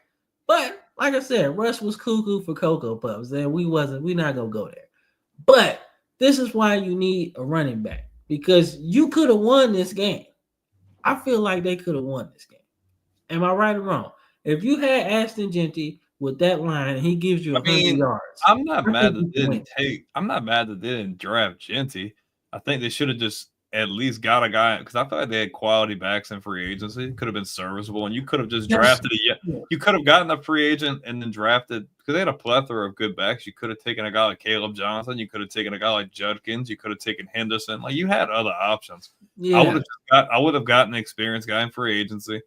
But like I said, Russ was cuckoo for Cocoa Puffs, and we're not gonna go there. But this is why you need a running back because you could have won this game. I feel like they could have won this game. Am I right or wrong? If you had Ashton Genty with that line and he gives you 100 yards, I'm not mad that they didn't draft Genty. I think they should have just at least got a guy because I feel like they had quality backs in free agency. Could have been serviceable, and you could have just drafted You could have gotten a free agent and then drafted because they had a plethora of good backs. You could have taken a guy like Caleb Johnson. You could have taken a guy like Judkins. You could have taken Henderson. Like you had other options. Yeah. I would have gotten an experienced guy in free agency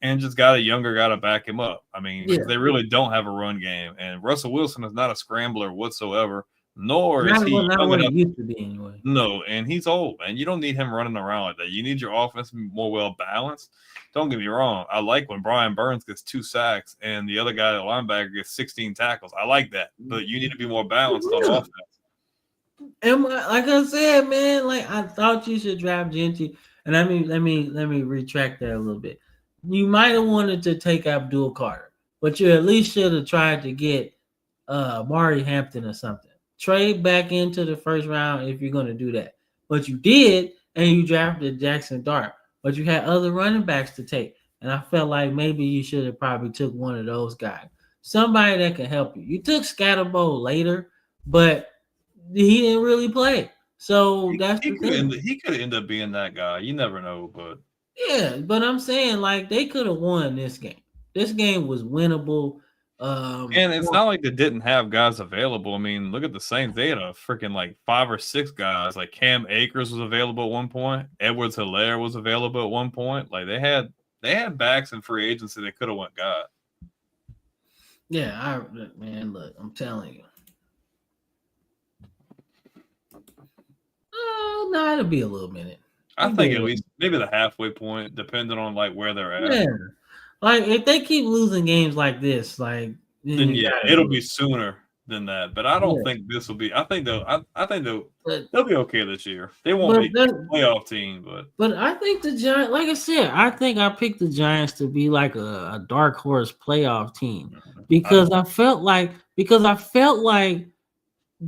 and just got a younger guy to back him up. I mean, they really don't have a run game, and Russell Wilson is not a scrambler whatsoever. Nor is he not what he used to be anyway. No, and he's old, man. You don't need him running around like that. You need your offense to be more well balanced. Don't get me wrong. I like when Brian Burns gets 2 sacks and the other guy, the linebacker, gets 16 tackles. I like that, but you need to be more balanced on offense. And like I said, man, like I thought you should draft Genty. And let me retract that a little bit. You might have wanted to take Abdul Carter, but you at least should have tried to get Mari Hampton or something. Trade back into the first round if you're going to do that. But you did, and you drafted Jackson Dart. But you had other running backs to take. And I felt like maybe you should have probably took one of those guys. Somebody that can help you. You took Scatterbo later, but he didn't really play. So that's the thing. He could end up being that guy. You never know, but yeah, but I'm saying like they could have won this game. This game was winnable. And it's not like they didn't have guys available. I mean, look at the Saints. They had a freaking like 5 or 6 guys. Like Cam Akers was available at one point. Edwards-Helaire was available at one point. Like they had backs in free agency they could have went got. Yeah, man, look, I'm telling you. No, it'll be a little minute. I think at least maybe the halfway point, depending on like where they're at. Yeah. Like if they keep losing games like this, like then it'll be sooner than that. But I don't think this will be. I think they'll be okay this year. They won't be a playoff team, but I think the Giants, like I said, I think I picked the Giants to be like a dark horse playoff team because I felt like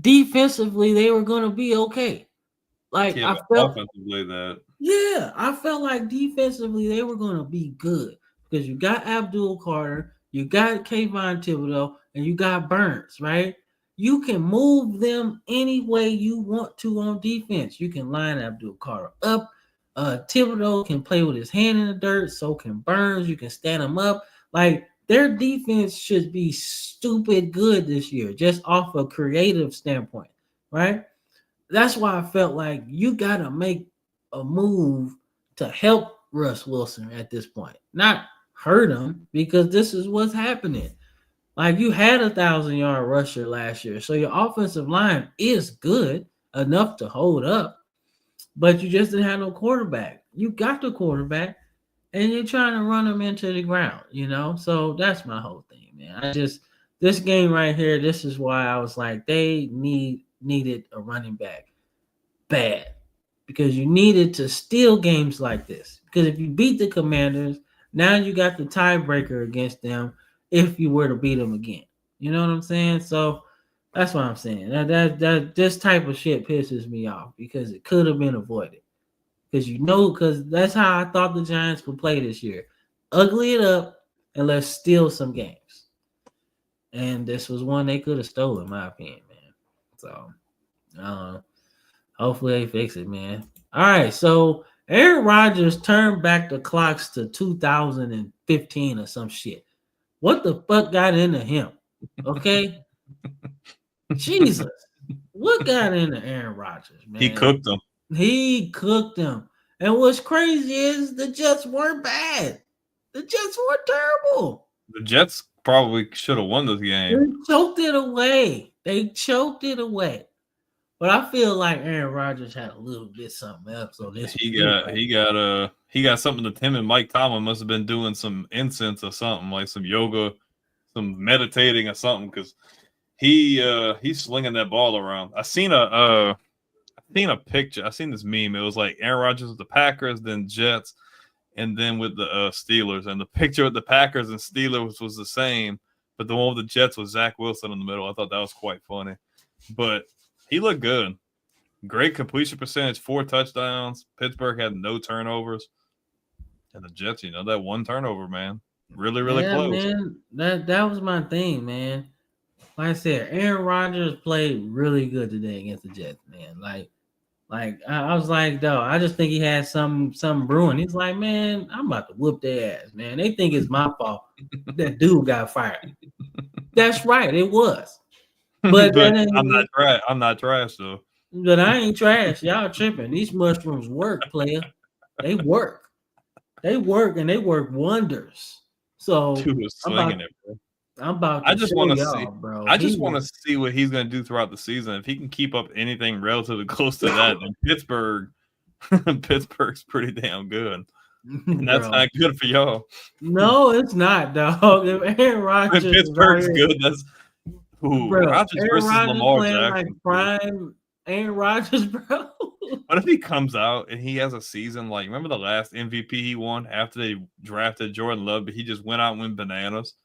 defensively they were going to be okay. Like I felt offensively that. Yeah, I felt like defensively they were going to be good. Because you got Abdul Carter, you got Kayvon Thibodeau, and you got Burns, right? You can move them any way you want to on defense. You can line Abdul Carter up. Thibodeau can play with his hand in the dirt. So can Burns. You can stand them up. Like, their defense should be stupid good this year, just off a creative standpoint, right? That's why I felt like you got to make a move to help Russ Wilson at this point. Not hurt him because this is what's happening. Like you had 1,000-yard rusher last year, so your offensive line is good enough to hold up, but you just didn't have no quarterback. You got the quarterback, and you're trying to run him into the ground, you know? So that's my whole thing, man. This game right here, this is why I was like, they needed a running back bad because you needed to steal games like this. Because if you beat the Commanders, now you got the tiebreaker against them, if you were to beat them again. You know what I'm saying? So that's what I'm saying. That this type of shit pisses me off because it could have been avoided. Because that's how I thought the Giants would play this year. Ugly it up and let's steal some games. And this was one they could have stolen, in my opinion, man. So hopefully they fix it, man. All right, so Aaron Rodgers turned back the clocks to 2015 or some shit. What the fuck got into him? Okay? Jesus. What got into Aaron Rodgers, man? He cooked them. He cooked them. And what's crazy is the Jets weren't bad. The Jets weren't terrible. The Jets probably should have won this game. They choked it away. But I feel like Aaron Rodgers had a little bit something else on this. He got something that him and Mike Tomlin must have been doing some incense or something, like some yoga, some meditating or something, because he's slinging that ball around. I seen a picture. I seen this meme. It was like Aaron Rodgers with the Packers, then Jets, and then with the Steelers. And the picture with the Packers and Steelers was the same, but the one with the Jets was Zach Wilson in the middle. I thought that was quite funny. But he looked good. Great completion percentage, 4 touchdowns. Pittsburgh had no turnovers. And the Jets, that one turnover, man. Really, really close. Man, that was my thing, man. Like I said, Aaron Rodgers played really good today against the Jets, man. Like I was like, though, I just think he had some brewing. He's like, man, I'm about to whoop their ass, man. They think it's my fault that dude got fired. That's right, it was. But I'm not trash though. But I ain't trash. Y'all tripping. These mushrooms work, player. They work. They work and they work wonders. So Dude was swinging it, bro. I'm about to I just want to see, bro. I just want to see what he's going to do throughout the season. If he can keep up anything relatively close to that, then Pittsburgh's pretty damn good. And that's not good for y'all. No, it's not, dog. If Aaron Rodgers, if Pittsburgh's good, that's Rodgers versus Lamar Jackson. Like prime Aaron Rodgers, bro. What if he comes out and he has a season like, remember the last MVP he won after they drafted Jordan Love, but he just went out and went bananas?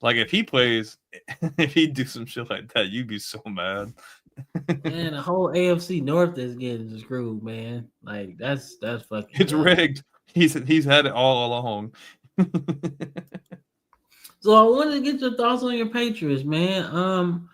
Like, if he plays, if he do some shit like that, you'd be so mad. Man, the whole AFC North is getting screwed, man. Like, that's fucking. It's rigged. He's had it all along. So I wanted to get your thoughts on your Patriots, man.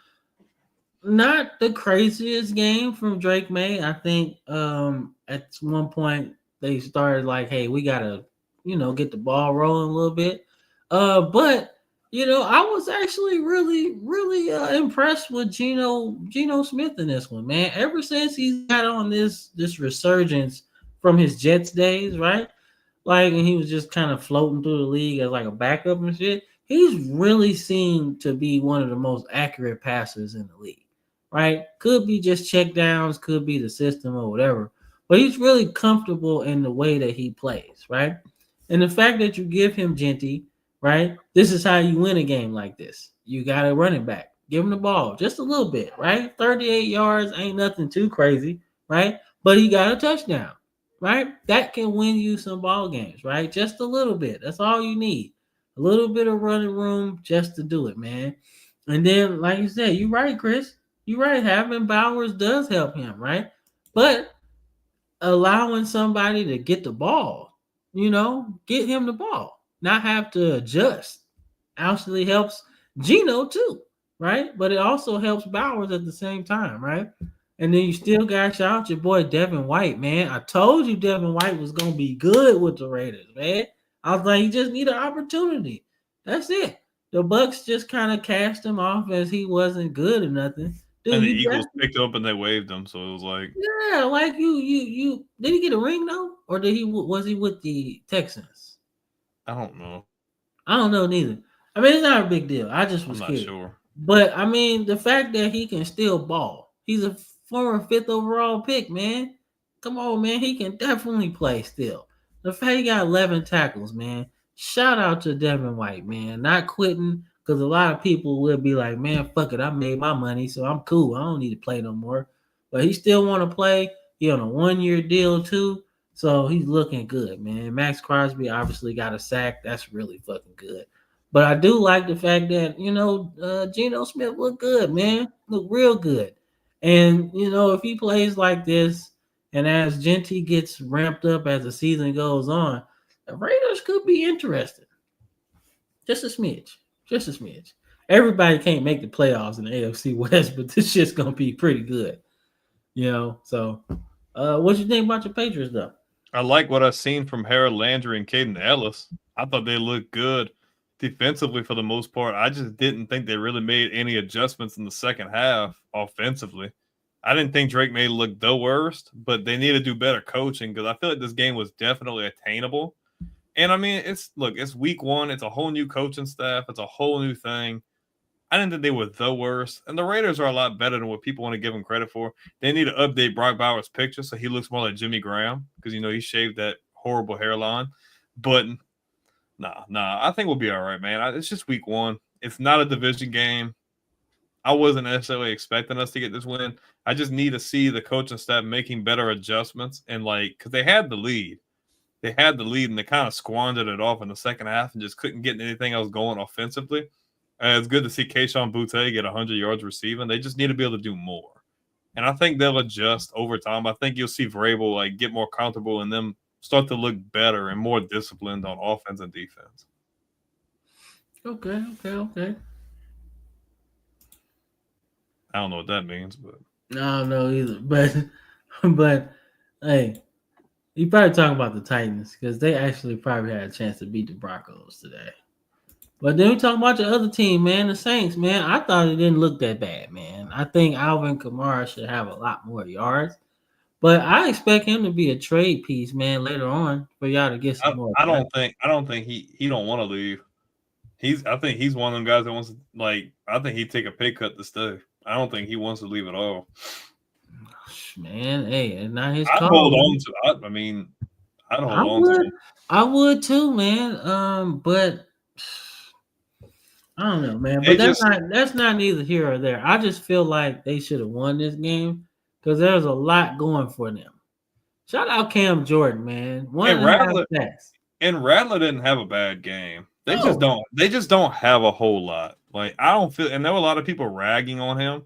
Not the craziest game from Drake May. I think at one point they started like, hey, we gotta, get the ball rolling a little bit. But I was actually really, really impressed with Geno Smith in this one, man. Ever since he's got on this resurgence from his Jets days, right? Like, and he was just kind of floating through the league as like a backup and shit. He's really seemed to be one of the most accurate passers in the league, right? Could be just check downs, could be the system or whatever, but he's really comfortable in the way that he plays, right? And the fact that you give him Genty, right? This is how you win a game like this. You got a running back. Give him the ball just a little bit, right? 38 yards ain't nothing too crazy, right? But he got a touchdown, right? That can win you some ball games, right? Just a little bit. That's all you need. A little bit of running room just to do it, man. And then, like you said, you're right, Chris. You're right. Having Bowers does help him, right? But allowing somebody to get the ball, get him the ball, not have to adjust, actually helps Geno too, right? But it also helps Bowers at the same time, right? And then you still got to shout out your boy Devin White, man. I told you Devin White was going to be good with the Raiders, man. I was like, he just need an opportunity. That's it. The Bucks just kind of cast him off as he wasn't good or nothing. Dude, and the Eagles picked up and they waved him, so it was like, yeah, like you did he get a ring though, or was he with the Texans? I don't know. I don't know neither. I mean, it's not a big deal. I just was not sure. But I mean, the fact that he can still ball, he's a former 5th overall pick, man. Come on, man, he can definitely play still. The fact he got 11 tackles, man. Shout out to Devin White, man. Not quitting, because a lot of people will be like, man, fuck it. I made my money, so I'm cool. I don't need to play no more. But he still want to play. He on a 1-year deal, too. So he's looking good, man. Max Crosby obviously got a sack. That's really fucking good. But I do like the fact that Geno Smith look good, man, look real good. And if he plays like this, and as Genty gets ramped up as the season goes on, the Raiders could be interesting. Just a smidge. Just a smidge. Everybody can't make the playoffs in the AFC West, but this shit's gonna be pretty good. So what you think about your Patriots though? I like what I've seen from Harold Landry and Caden Ellis. I thought they looked good defensively for the most part. I just didn't think they really made any adjustments in the second half offensively. I didn't think Drake May looked the worst, but they need to do better coaching because I feel like this game was definitely attainable. And I mean, it's week one. It's a whole new coaching staff. It's a whole new thing. I didn't think they were the worst. And the Raiders are a lot better than what people want to give them credit for. They need to update Brock Bowers' picture so he looks more like Jimmy Graham because, he shaved that horrible hairline. But nah, I think we'll be all right, man. It's just week one. It's not a division game. I wasn't necessarily expecting us to get this win. I just need to see the coaching staff making better adjustments and because they had the lead. They had the lead and they kind of squandered it off in the second half and just couldn't get anything else going offensively. It's good to see Kayshon Boutte get 100 yards receiving. They just need to be able to do more. And I think they'll adjust over time. I think you'll see Vrabel get more comfortable and them start to look better and more disciplined on offense and defense. Okay. I don't know what that means, but I don't know either. But hey, you probably talking about the Titans because they actually probably had a chance to beat the Broncos today. But then we talk about your other team, man, the Saints, man. I thought it didn't look that bad, man. I think Alvin Kamara should have a lot more yards. But I expect him to be a trade piece, man, later on for y'all to get some more. I don't think he don't want to leave. I think he's one of them guys that wants to I think he'd take a pay cut to stay. I don't think he wants to leave at all. Man, hey, it's not his I'd call. hold on to I'd hold on to him. I would too, man. But I don't know, man. But that's not neither here or there. I just feel like they should have won this game because there's a lot going for them. Shout out Cam Jordan, man. And Rattler didn't have a bad game. They just don't have a whole lot. I don't feel, and there were a lot of people ragging on him.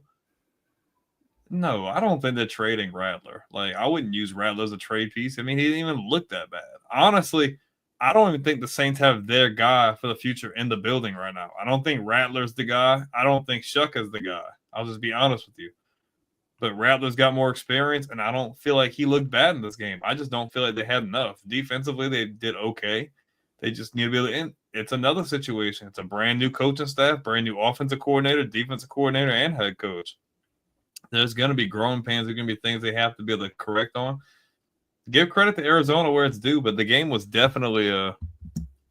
No, I don't think they're trading Rattler. I wouldn't use Rattler as a trade piece. I mean, he didn't even look that bad. Honestly, I don't even think the Saints have their guy for the future in the building right now. I don't think Rattler's the guy. I don't think Shucka's the guy. I'll just be honest with you. But Rattler's got more experience, and I don't feel like he looked bad in this game. I just don't feel like they had enough. Defensively, they did okay. They just need to be able to end. It's another situation. It's a brand new coaching staff, brand new offensive coordinator, defensive coordinator, and head coach. There's going to be growing pains. There's going to be things they have to be able to correct on. Give credit to Arizona where it's due, but the game was definitely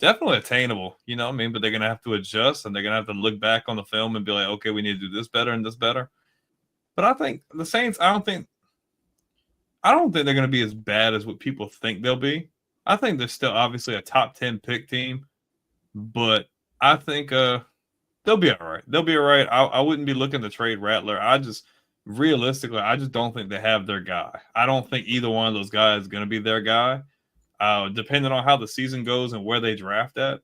attainable. You know what I mean? But they're going to have to adjust, and they're going to have to look back on the film and be like, okay, we need to do this better and this better. But I think the Saints, I don't think they're going to be as bad as what people think they'll be. I think they're still obviously a top 10 pick team, but I think they'll be all right. They'll be all right. I wouldn't be looking to trade Rattler. Realistically, I just don't think they have their guy. I don't think either one of those guys is going to be their guy. Depending on how the season goes and where they draft at,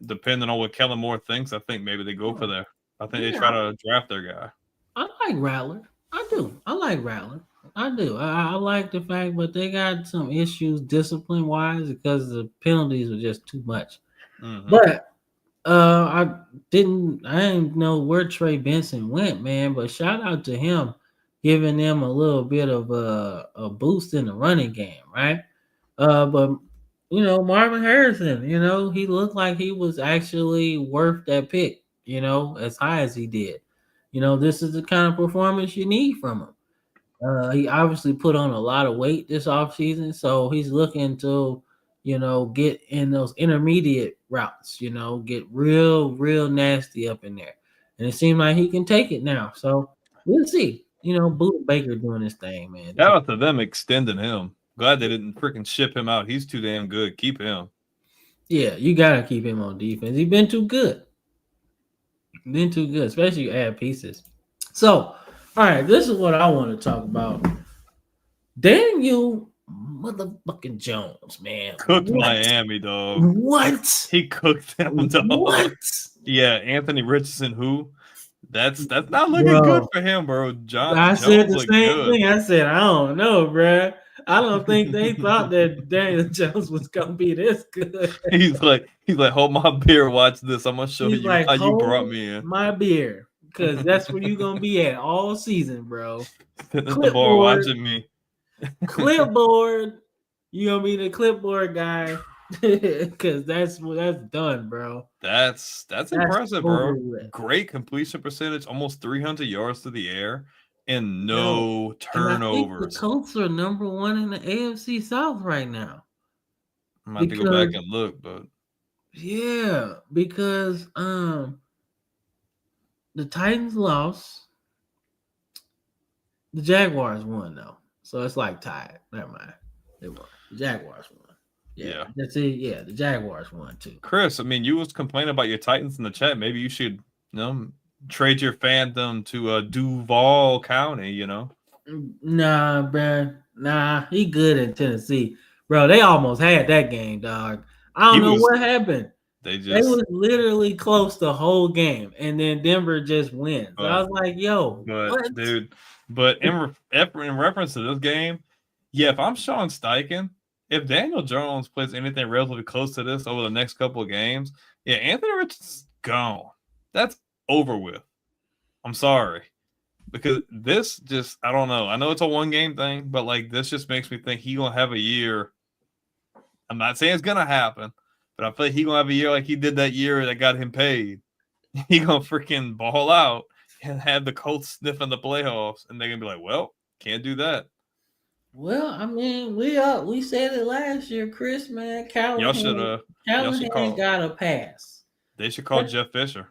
depending on what Kellen Moore thinks, I think maybe they go for there. I think they try to draft their guy. I like Rattler. I do. I like Rattler. I do. I like the fact, but they got some issues discipline-wise because the penalties were just too much. Mm-hmm. But I didn't know where Trey Benson went, man. But shout out to him, giving them a little bit of a boost in the running game, right? But Marvin Harrison, he looked like he was actually worth that pick, as high as he did. This is the kind of performance you need from him. He obviously put on a lot of weight this offseason, so he's looking to, get in those intermediate routes, get real nasty up in there. And it seemed like he can take it now. So we'll see. Buda Baker doing this thing, man. Shout out to them extending him. Glad they didn't freaking ship him out. He's too damn good. Keep him. Yeah, you got to keep him on defense. He's been too good. Especially you add pieces. So, all right, this is what I want to talk about. Daniel motherfucking Jones, man. Cooked What? Miami, dog. What? He cooked them, dog. What? Yeah, Anthony Richardson, who? That's not looking good Bro, for him, bro. I Jones said the looked same good. thing. I said, I don't know, bruh. I don't think they thought that Daniel Jones was gonna be this good. He's like, hold my beer, watch this. I'm gonna show He's you like, how you brought hold me in. my beer, because that's where you're gonna be at all season, bro. Sitting at the bar Clipboard, watching me. clipboard. You gonna be the clipboard guy, because that's done, bro. That's impressive, over bro. with. Great completion percentage, almost 300 yards to the air, and no And I think the turnovers. Colts are number 1 in the AFC South right now. I'm gonna have to go back and look, but yeah, because the Titans lost, the Jaguars won though, so it's like tied. Never mind, they won. The Jaguars won. Yeah, that's it. Yeah, the Jaguars won too. Chris, I mean, you was complaining about your Titans in the chat. Maybe you should, trade your fandom to Duval County. Nah, bro. Nah, he good in Tennessee, bro. They almost had that game, dog. I don't know what happened. They was literally close the whole game, and then Denver just wins. So I was like, "Yo, what? Dude?" But in reference to this game, yeah, if I'm Sean Steichen, if Daniel Jones plays anything relatively close to this over the next couple of games, yeah, Anthony Richardson's gone. That's over with. I'm sorry. Because this just, I don't know. I know it's a one-game thing, but like this just makes me think he's going to have a year. I'm not saying it's going to happen, but I feel like he's going to have a year like he did that year that got him paid. He's going to freaking ball out and have the Colts sniffing the playoffs, and they're going to be like, well, can't do that. Well, I mean, we said it last year, Chris, man. Callahan got a pass. They should call Jeff Fisher.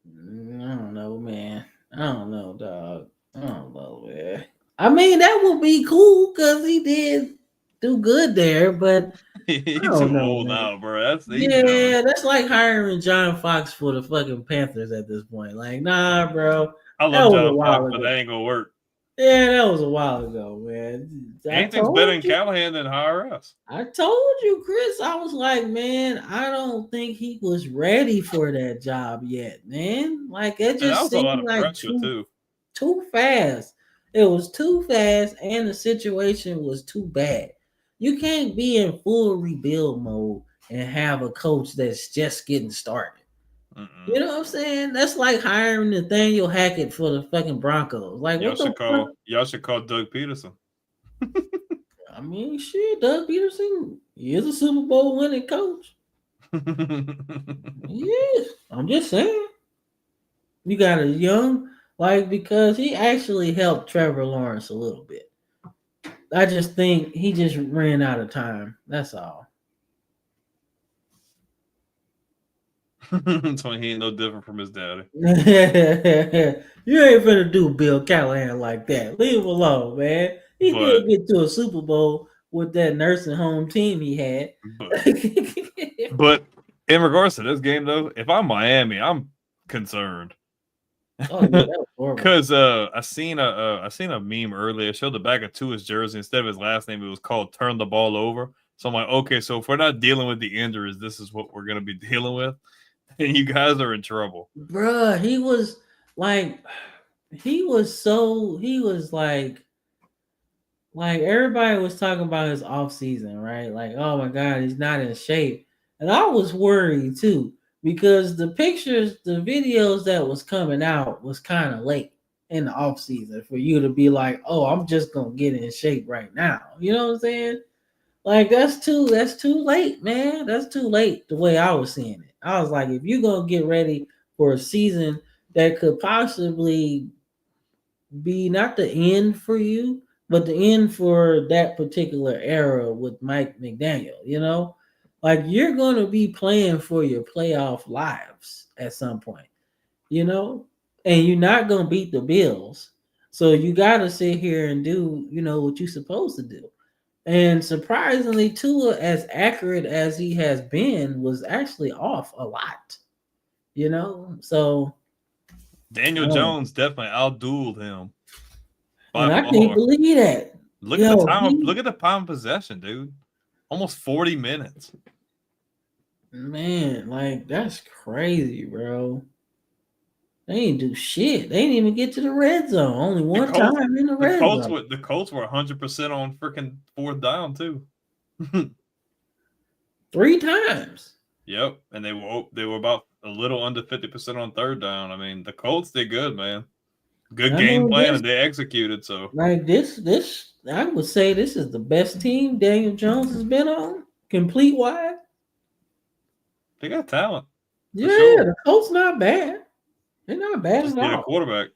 I don't know, man. I don't know, dog. I don't know, man. I mean, that would be cool because he did do good there, but he's too old now, bro. That's like hiring John Fox for the fucking Panthers at this point. Like, nah, bro. I love John Fox, but that ain't gonna work. Yeah, that was a while ago, man. Anything's better than Callahan than hire us. I told you, Chris. I was like, man, I don't think he was ready for that job yet, man. Like it just seemed like too fast. It was too fast, and the situation was too bad. You can't be in full rebuild mode and have a coach that's just getting started. You know what I'm saying? That's like hiring Nathaniel Hackett for the fucking Broncos. Like, y'all should call Doug Peterson. I mean, shit, Doug Peterson is a Super Bowl winning coach. Yeah, I'm just saying. You got a young, because he actually helped Trevor Lawrence a little bit. I just think he just ran out of time. That's all. So he ain't no different from his daddy. You ain't finna do Bill Callahan like that. Leave him alone, man. He did get to a Super Bowl with that nursing home team he had. But in regards to this game, though, if I'm Miami, I'm concerned. Oh, yeah, that was horrible. Because I seen a meme earlier. It showed the back of Tua's jersey. Instead of his last name, it was called "Turn the Ball Over." So I'm like, okay, so if we're not dealing with the injuries, this is what we're gonna be dealing with. And you guys are in trouble. Bruh, he was like everybody was talking about his off season, right? Like, oh my God, he's not in shape. And I was worried too, because the pictures, the videos that was coming out was kind of late in the off season for you to be like, oh, I'm just gonna get in shape right now. You know what I'm saying? Like that's too late, man. That's too late the way I was seeing it. I was like, if you're gonna get ready for a season that could possibly be not the end for you, but the end for that particular era with Mike McDaniel, like you're gonna be playing for your playoff lives at some point, and you're not gonna beat the Bills. So you gotta sit here and do, what you're supposed to do. And surprisingly, Tua, as accurate as he has been, was actually off a lot. So Daniel Jones definitely outdueled him. And I can't believe that. Look at the time. Look at the time of possession, dude. Almost 40 minutes. Man, like that's crazy, bro. They didn't do shit. They didn't even get to the red zone. Only one time in the red zone. The Colts were 100% on freaking fourth down too. 3 times. Yep, and they were about a little under 50% on third down. I mean, the Colts did good, man. Good game plan, and they executed. So, like this, I would say this is the best team Daniel Jones has been on, complete wide. They got talent. Yeah, sure. The Colts not bad. They're not bad Just at all. Need a quarterback.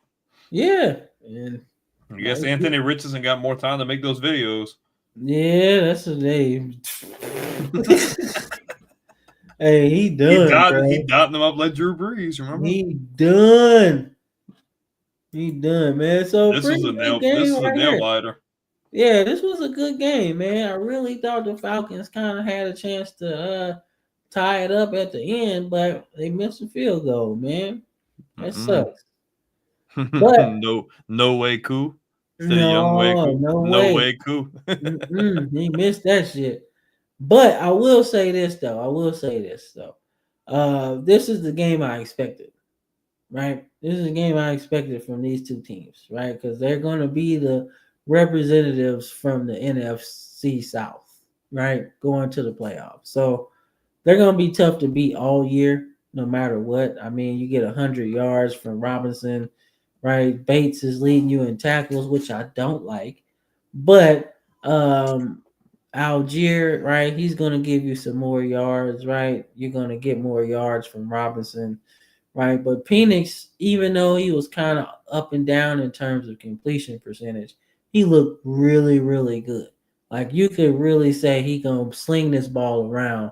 Yeah, and I guess Anthony Richardson got more time to make those videos. Yeah, that's a name. Hey, he done. He dotted them up like Drew Brees. Remember? He done. He done, man. So this was a nail biter. Yeah, this was a good game, man. I really thought the Falcons kind of had a chance to tie it up at the end, but they missed a field goal, man. That sucks. But no way, cool. No way, cool. He missed that shit. But I will say this though. This is the game I expected, right? This is a game I expected from these two teams, right? Because they're going to be the representatives from the NFC South, right? Going to the playoffs. So they're going to be tough to beat all year, no matter what. I mean, you get 100 yards from Robinson, right? Bates is leading you in tackles, which I don't like. But Algier, right? He's going to give you some more yards, right? You're going to get more yards from Robinson, right? But Penix, even though he was kind of up and down in terms of completion percentage, he looked really, really good. Like you could really say he going to sling this ball around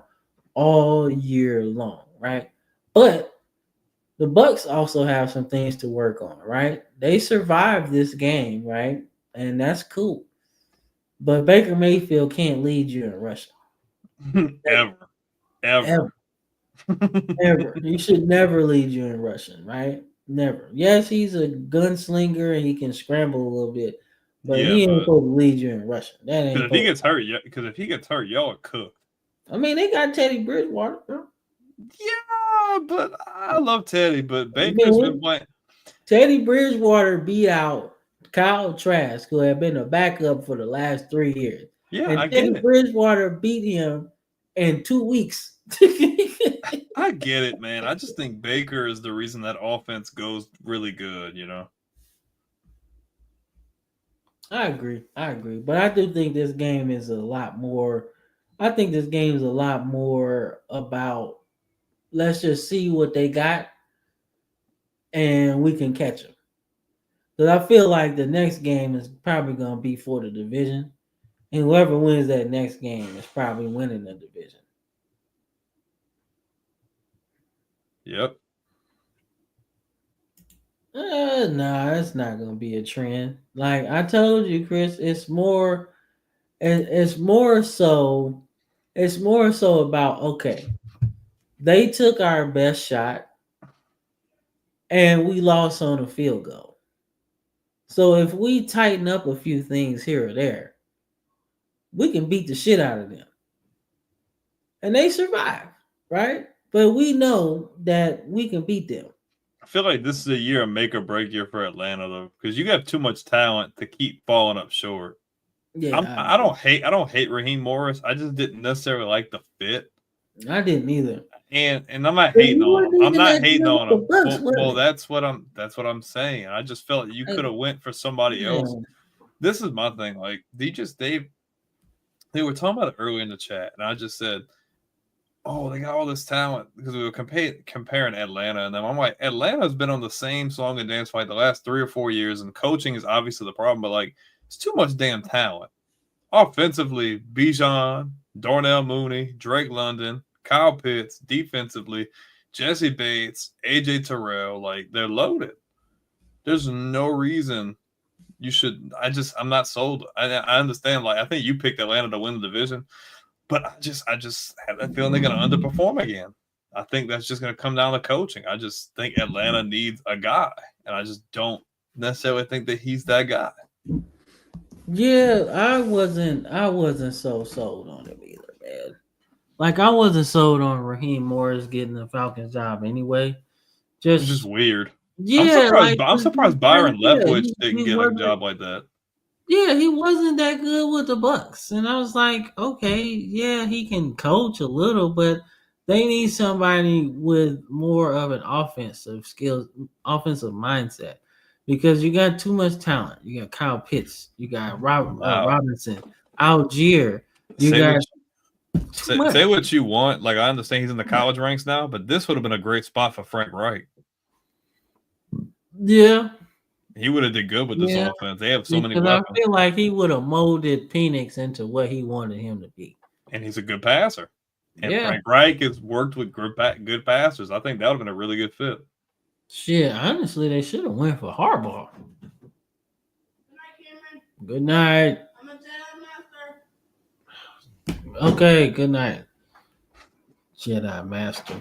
all year long, right? But the Bucs also have some things to work on, right? They survived this game, right? And that's cool. But Baker Mayfield can't lead you in rushing. Ever. He should never lead you in rushing, right? Never. Yes, he's a gunslinger and he can scramble a little bit, but he ain't supposed to lead you in rushing. That ain't. If he gets hurt, y'all are cooked. I mean, they got Teddy Bridgewater. Bro. Yeah, but I love Teddy, but Baker's been playing. Teddy Bridgewater beat out Kyle Trask, who had been a backup for the last 3 years. Yeah, and Teddy Bridgewater beat him in 2 weeks. I get it, man. I just think Baker is the reason that offense goes really good, you know. I agree. But I do think this game is a lot more. I think this game is a lot more about let's just see what they got and we can catch them. Because I feel like the next game is probably going to be for the division. And whoever wins that next game is probably winning the division. Yep. Nah, it's not going to be a trend. Like I told you, Chris, it's more so about, okay, they took our best shot and we lost on a field goal. So if we tighten up a few things here or there, we can beat the shit out of them. And they survive, right? But we know that we can beat them. I feel like this is a year of make or break year for Atlanta, though, because you have too much talent to keep falling up short. Yeah, I don't hate Raheem Morris. I just didn't necessarily like the fit. I didn't either. And I'm not hating on him. I'm not hating on him. Well, that's what I'm saying. I just felt you could have went for somebody else. This is my thing. Like they were talking about it earlier in the chat, and I just said, "Oh, they got all this talent," because we were comparing Atlanta and them. I'm like, Atlanta's been on the same song and dance fight the last 3 or 4 years, and coaching is obviously the problem. But like, it's too much damn talent. Offensively, Bijan, Darnell Mooney, Drake London, Kyle Pitts. Defensively, Jesse Bates, AJ Terrell. Like they're loaded. There's no reason you should. I'm not sold. I understand. Like I think you picked Atlanta to win the division. But I just have that feeling they're going to underperform again. I think that's just going to come down to coaching. I just think Atlanta needs a guy, and I just don't necessarily think that he's that guy. Yeah, I wasn't so sold on him either, man. Like I wasn't sold on Raheem Morris getting the Falcons job anyway. It's just Just weird. I'm yeah, surprised. like I'm surprised Byron yeah, Leftwich didn't he get a wasn't. job like that. Yeah, he wasn't that good with the Bucks, and I was like, okay, yeah, he can coach a little, but they need somebody with more of an offensive skills, offensive mindset, because you got too much talent. You got Kyle Pitts, you got Wow. Robinson, Algier, you Say got what too much. say what you want. Like I understand he's in the college ranks now, but this would have been a great spot for Frank Reich. Yeah, He would have did good with this yeah, offense. They have so many because I weapons, feel like he would have molded Penix into what he wanted him to be. and he's a good passer. And Yeah, Frank Reich has worked with good passers. I think that would have been a really good fit. shit. Honestly, they should have went for Harbaugh. Good night. Okay, good night. Jedi Master.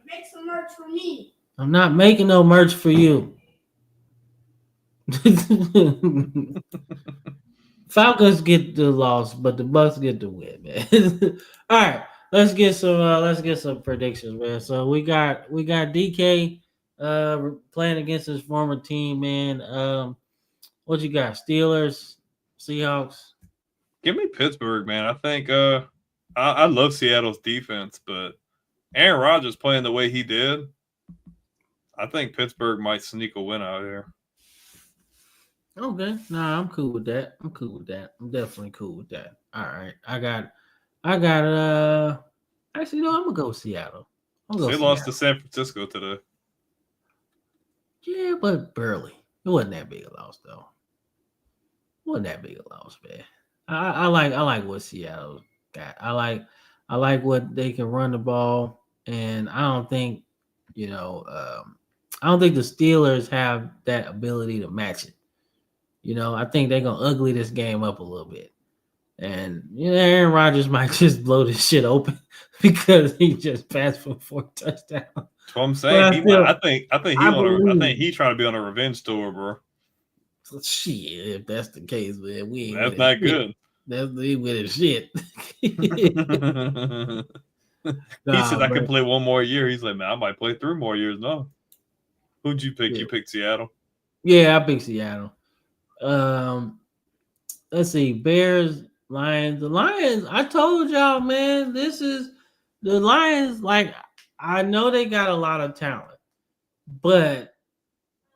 Make some merch for me. I'm not making no merch for you. Falcons get the loss, but the Bucks get the win, man. All right, let's get some predictions, man. So we got DK playing against his former team, man. What you got? Steelers, Seahawks. Give me Pittsburgh, man. I think I love Seattle's defense, but Aaron Rodgers playing the way he did, I think Pittsburgh might sneak a win out here. Okay, nah, I'm cool with that. I'm definitely cool with that. All right, I got. Actually, no, I'm gonna go Seattle. They lost to San Francisco today. Yeah, but barely. It wasn't that big a loss, though. It wasn't that big a loss, man. I like what Seattle got. I like what they can run the ball, and I don't think I don't think the Steelers have that ability to match it. I think they're gonna ugly this game up a little bit. And Aaron Rodgers might just blow this shit open because he just passed for 4 touchdowns. That's what I'm saying. I think he's trying to be on a revenge tour, bro. Shit, if that's the case, man, we ain't That's not good. That's we with his shit. He said I can play one more year. He's like, man, I might play 3 more years. No. Who'd you pick? Yeah. You picked Seattle. Yeah, I picked Seattle. Let's see, Bears, Lions. The Lions, I told y'all, man, this is the Lions. Like, I know they got a lot of talent, but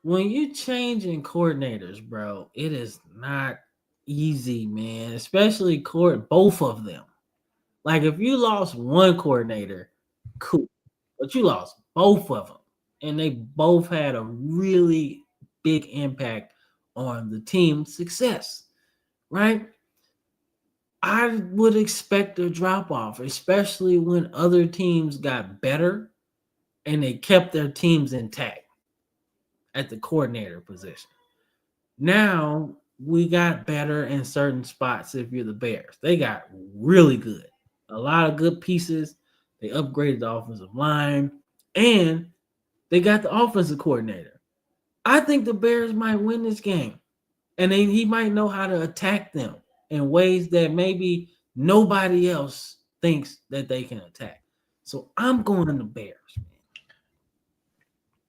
when you changing coordinators, bro, it is not easy, man. Especially both of them. Like, if you lost one coordinator, cool, but you lost both of them, and they both had a really big impact on the team's success, right? I would expect a drop off, especially when other teams got better and they kept their teams intact at the coordinator position. Now we got better in certain spots. If you're the Bears, they got really good, a lot of good pieces. They upgraded the offensive line and they got the offensive coordinator. I think the Bears might win this game, and he might know how to attack them in ways that maybe nobody else thinks that they can attack. So I'm going to the Bears, man.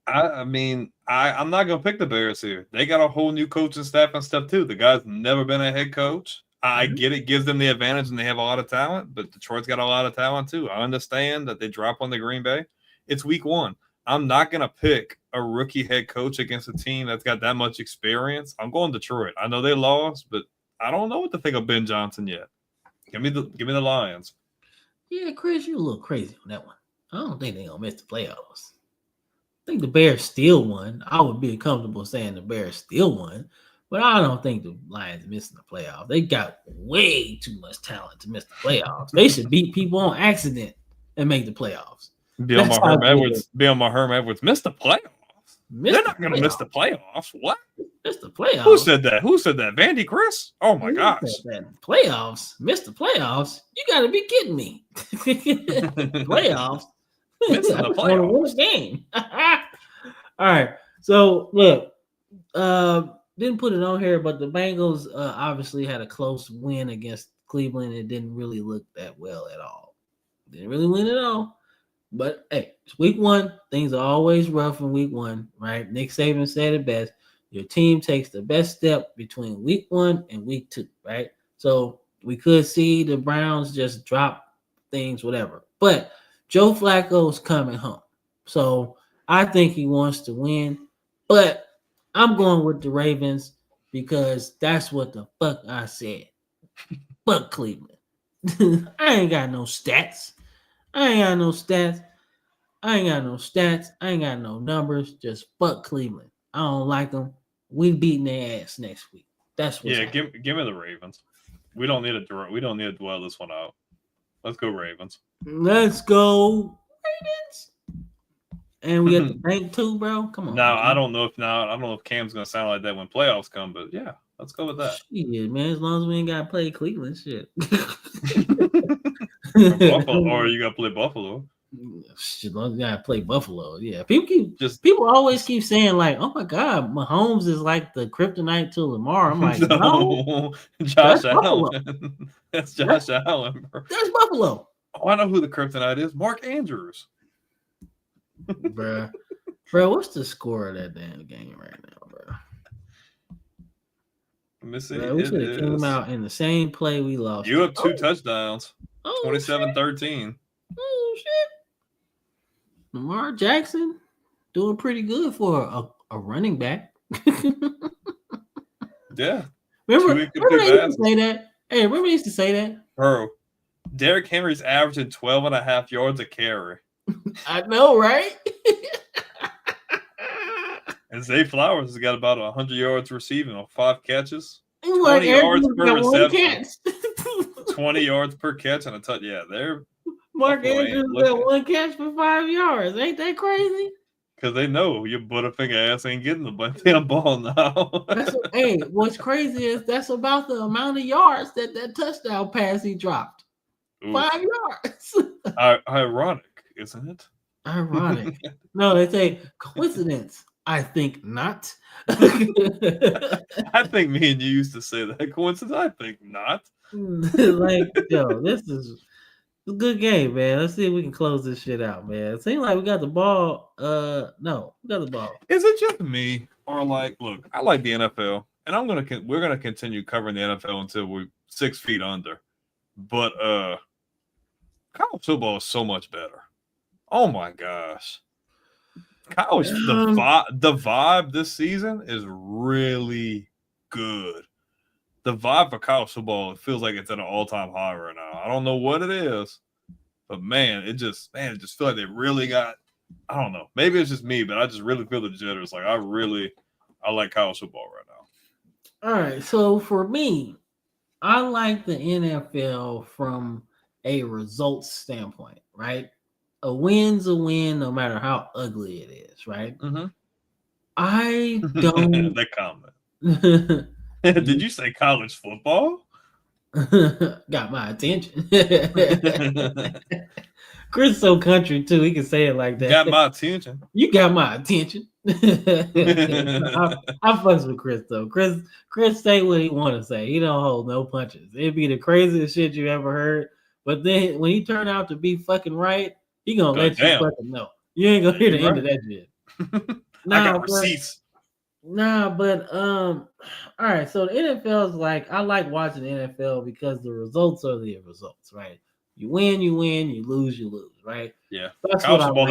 I mean, I'm not gonna pick the Bears here. They got a whole new coaching staff and stuff too. The guy's never been a head coach. I get it gives them the advantage and they have a lot of talent, but Detroit's got a lot of talent too. I understand that they drop on the Green Bay. It's week 1. I'm not gonna pick a rookie head coach against a team that's got that much experience. I'm going Detroit. I know they lost, but I don't know what to think of Ben Johnson yet. Give me the Lions. Yeah, Chris, you're a little crazy on that one. I don't think they're gonna miss the playoffs. I think the Bears still won. I would be comfortable saying the Bears still won, but I don't think the Lions missing the playoffs. They got way too much talent to miss the playoffs. They should beat people on accident and make the playoffs. Be on my Herm Edwards. Missed the playoffs. They're not going to miss the playoffs. What? Miss the playoffs. Who said that? Vandy Chris? Oh my gosh. Playoffs? Miss the playoffs? You got to be kidding me. Playoffs? Missing the playoffs. Game. All right. So look, didn't put it on here, but the Bengals obviously had a close win against Cleveland. It didn't really look that well at all. Didn't really win at all. But hey, it's week one. Things are always rough in week one, right? Nick Saban said it best. Your team takes the best step between week one and week two, right? So we could see the Browns just drop things, whatever. But Joe Flacco's coming home. So I think he wants to win. But I'm going with the Ravens because that's what the fuck I said. Fuck Cleveland. I ain't got no stats. I ain't got no stats. I ain't got no stats. I ain't got no numbers. Just fuck Cleveland. I don't like them. We beating their ass next week. That's what's happening. give me the Ravens. We don't need to dwell this one out. Let's go Ravens. Let's go Ravens. And we got the bank too, bro. Come on. Now man. I don't know if Cam's gonna sound like that when playoffs come, but yeah, let's go with that. Shit, man. As long as we ain't gotta play Cleveland, shit. Buffalo, or you gotta play Buffalo. Shit, as long as we gotta play Buffalo. Yeah. People always keep saying, like, oh my God, Mahomes is like the kryptonite to Lamar. I'm like, no. Josh That's Buffalo. Allen. That's Josh Allen, bro. That's Buffalo. Oh, I know who the kryptonite is. Mark Andrews. Bruh. Bro, what's the score of that damn game right now, bro? Let me see. Bro, we should have came out in the same play we lost. You have 2 touchdowns. Oh, 27-13. Oh, shit. Lamar Jackson doing pretty good for a running back. Yeah. Remember they used to say that? Hey, remember they used to say that? Bro, Derrick Henry's averaging 12.5 yards a carry. I know, right? And Zay Flowers has got about 100 yards receiving on 5 catches. 20 yards per reception. 20 yards per catch and a touch. Yeah, they're Mark Andrews got 1 catch for 5 yards. Ain't that crazy? Because they know your butterfinger ass ain't getting the damn ball now. Hey, what's crazy is that's about the amount of yards that touchdown pass he dropped. Ooh. 5 yards. Ironic, isn't it? Ironic. No, they say coincidence. I think not. I think me and you used to say that. Coincidence? I think not. Like, yo, this is a good game, man. Let's see if we can close this shit out, man. It seems like we got the ball. No, we got the ball. Is it just me, or like, look, I like the NFL, and we're gonna continue covering the NFL until we're 6 feet under. But college football is so much better. Oh my gosh. College, the vibe this season is really good. The vibe for college football, it feels like it's at an all-time high right now. I don't know what it is, but it just feels like they really got, I don't know. Maybe it's just me, but I just really feel the jitters. Like I like college football right now. All right. So for me, I like the NFL from a results standpoint, right? A win's a win, no matter how ugly it is, right? Mm-hmm. I don't. The comment. Did you say college football? Got my attention. Chris so country too. He can say it like that. Got my attention. You got my attention. I fucks with Chris though. Chris say what he want to say. He don't hold no punches. It'd be the craziest shit you ever heard. But then when he turned out to be fucking right, he gonna let you fucking know. You ain't gonna hear the end of that shit. I got receipts. But all right. So the NFL is like, I like watching the NFL because the results are the results, right? You win, you lose, right? Yeah. College football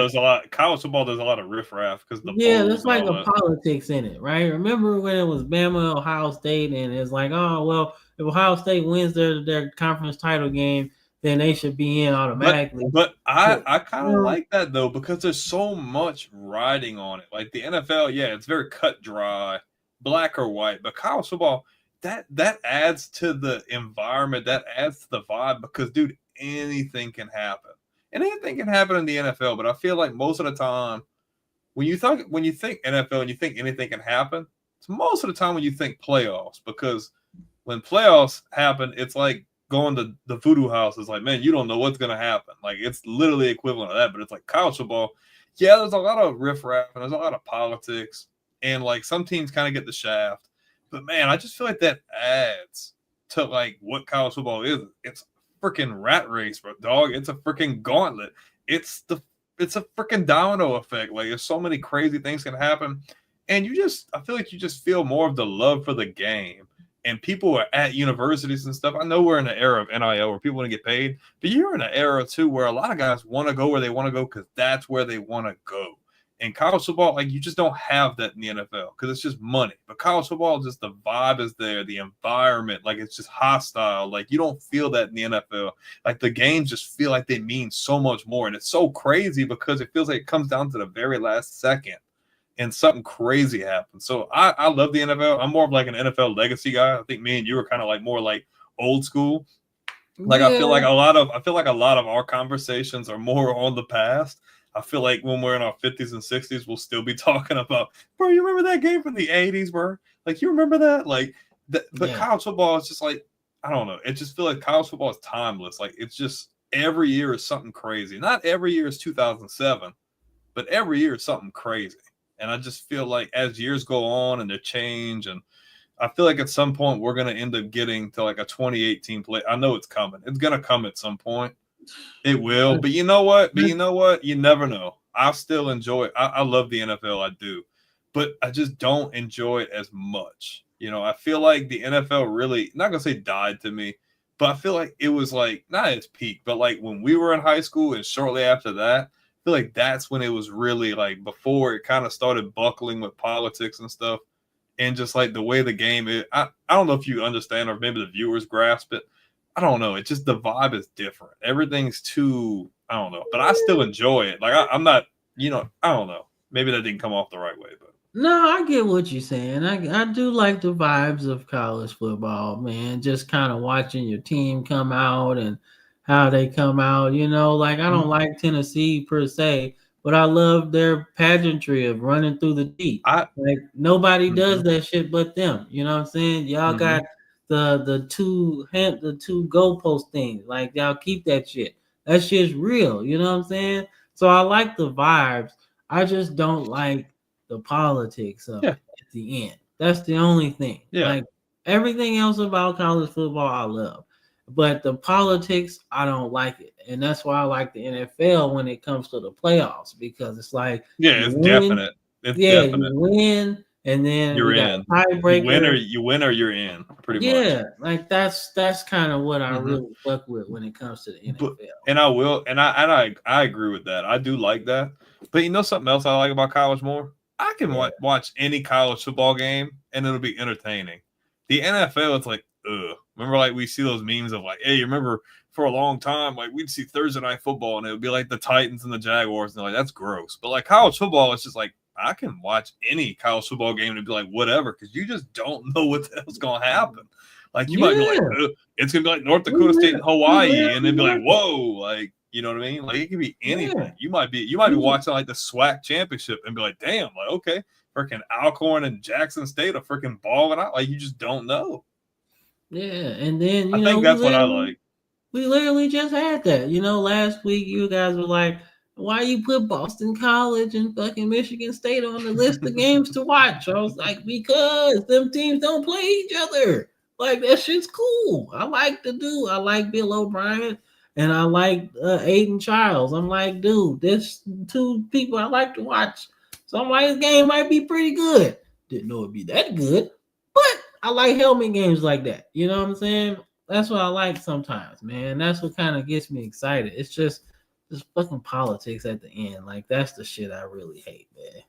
does a lot of riffraff because there's like a politics in it, right? Remember when it was Bama, Ohio State, and it's like, oh well, if Ohio State wins their conference title game, then they should be in automatically. But I kind of like that though, because there's so much riding on it. Like the NFL, yeah, it's very cut dry, black or white. But college football, that adds to the environment, that adds to the vibe because, dude, anything can happen. And anything can happen in the NFL, but I feel like most of the time when you think NFL and you think anything can happen, it's most of the time when you think playoffs, because when playoffs happen, it's like going to the voodoo house. Is like, man, you don't know what's going to happen. Like, it's literally equivalent of that, but it's like college football. Yeah, there's a lot of riffraff and there's a lot of politics, and like some teams kind of get the shaft, But man, I just feel like that adds to like what college football is. It's a freaking rat race, bro, dog. It's a freaking gauntlet. It's a freaking domino effect. Like there's so many crazy things can happen. And I feel like you just feel more of the love for the game. And people are at universities and stuff. I know we're in an era of NIL where people want to get paid, but you're in an era too where a lot of guys want to go where they want to go because that's where they want to go. In college football, like you just don't have that in the NFL because it's just money. But college football, just the vibe is there, the environment, like it's just hostile. Like you don't feel that in the NFL. Like the games just feel like they mean so much more. And it's so crazy because it feels like it comes down to the very last second and something crazy happens. So I love the NFL. I'm more of like an NFL legacy guy. I think me and you are kind of like more like old school. Like I feel like a lot of our conversations are more on the past. I feel like when we're in our 50s and 60s, we'll still be talking about, bro, you remember that game from the 80s, bro? Like, you remember that? Like, but college football is just like, I don't know. It just feels like college football is timeless. Like, it's just every year is something crazy. Not every year is 2007, but every year is something crazy. And I just feel like as years go on and they change, and I feel like at some point we're going to end up getting to like a 2018 play. I know it's coming. It's going to come at some point. It will, but you know what? You never know. I still enjoy it. I love the NFL. I do, but I just don't enjoy it as much. You know, I feel like the NFL really, not gonna say died to me, but I feel like it was like not at its peak, but like when we were in high school and shortly after that, I feel like that's when it was really like before it kind of started buckling with politics and stuff, and just like the way the game is. I don't know if you understand or maybe the viewers grasp it. I don't know. It's just the vibe is different. Everything's too, I don't know, but I still enjoy it. Like I'm not, I don't know. Maybe that didn't come off the right way, but no, I get what you're saying. I do like the vibes of college football, man. Just kind of watching your team come out and how they come out. Like I don't like Tennessee per se, but I love their pageantry of running through the deep. Like nobody does that shit but them. You know what I'm saying? Y'all got the two goalpost things. Like y'all keep that shit. That shit's real. You know what I'm saying? So I like the vibes. I just don't like the politics of it at the end. That's the only thing. Yeah. Like everything else about college football, I love. But the politics, I don't like it. And that's why I like the NFL when it comes to the playoffs, because it's like it's definite. It's definite. You win. And then you're in. Tiebreaker. You win or you're in. Pretty much. Yeah, like that's kind of what I really fuck with when it comes to the NFL. And I agree with that. I do like that. But you know something else I like about college more? I can watch any college football game and it'll be entertaining. The NFL, it's like, ugh. Remember, like we see those memes of like, hey, you remember for a long time, like we'd see Thursday Night Football and it would be like the Titans and the Jaguars, and they're like, that's gross. But like college football, it's just like, I can watch any college football game and be like, whatever, because you just don't know what the hell's going to happen. Like, you might be like, it's going to be like North Dakota State and Hawaii, and then be like, whoa, like, you know what I mean? Like, it could be anything. Yeah. You might be watching like the SWAC championship and be like, damn, like, okay, freaking Alcorn and Jackson State are freaking balling out. Like, you just don't know. Yeah, and then, I think that's what I like. We literally just had that. Last week you guys were like, why you put Boston College and fucking Michigan State on the list of games to watch? I was like, because them teams don't play each other. Like, that shit's cool. I like Bill O'Brien, and I like Aiden Childs. I'm like, dude, there's two people I like to watch. So I'm like, this game might be pretty good. Didn't know it'd be that good, but I like helmet games like that. You know what I'm saying? That's what I like sometimes, man. That's what kind of gets me excited. It's just fucking politics at the end. Like, that's the shit I really hate, man.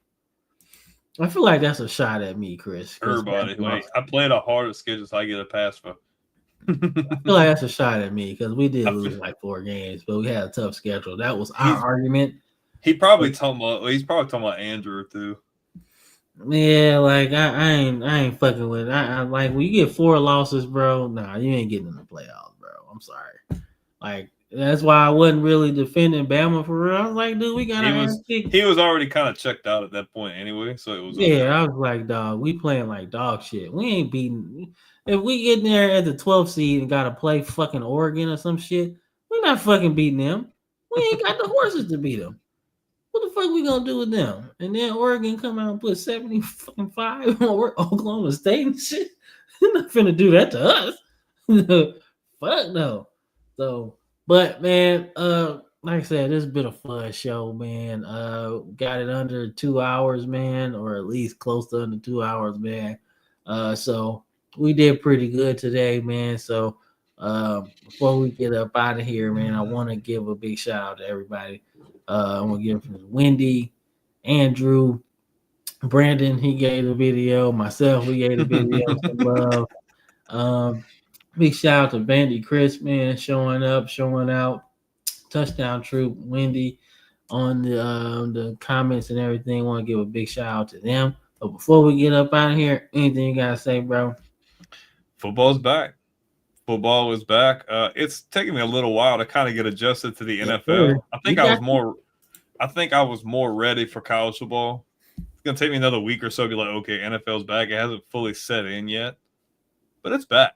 I feel like that's a shot at me, Chris. Everybody, like, I played a harder schedule, so I get a pass for. I feel like that's a shot at me because we did lose like 4 games, but we had a tough schedule. That was our argument. He's probably talking about Andrew too. Yeah, like I ain't fucking with it. I like when you get 4 losses, bro. Nah, you ain't getting in the playoffs, bro. I'm sorry. Like, that's why I wasn't really defending Bama for real. I was like, dude, we got he was already kind of checked out at that point anyway, so it was okay. I was like, dog, we playing like dog shit. We ain't beating. If we get in there at the 12th seed and gotta play fucking Oregon or some shit, we're not fucking beating them. We ain't got the horses to beat them. What the fuck we gonna do with them? And then Oregon come out and put 75 on Oklahoma State and shit. They're not finna do that to us. Fuck no. So, but man, like I said, this has been a fun show, man. Got it under 2 hours, man, or at least close to under 2 hours, man. So we did pretty good today, man. So before we get up out of here, man, I want to give a big shout out to everybody. I want to give Wendy, Andrew, Brandon, he gave the video, myself, we gave the video some love. Big shout out to Bandy Chris, man, showing up, showing out. Touchdown Troop, Wendy on the comments and everything. Want to give a big shout out to them. But before we get up out of here, anything you gotta say, bro? Football's back. Football is back. It's taking me a little while to kind of get adjusted to the NFL. Sure. I think I was more ready for college football. It's gonna take me another week or so to be like, okay, NFL's back. It hasn't fully set in yet, but it's back.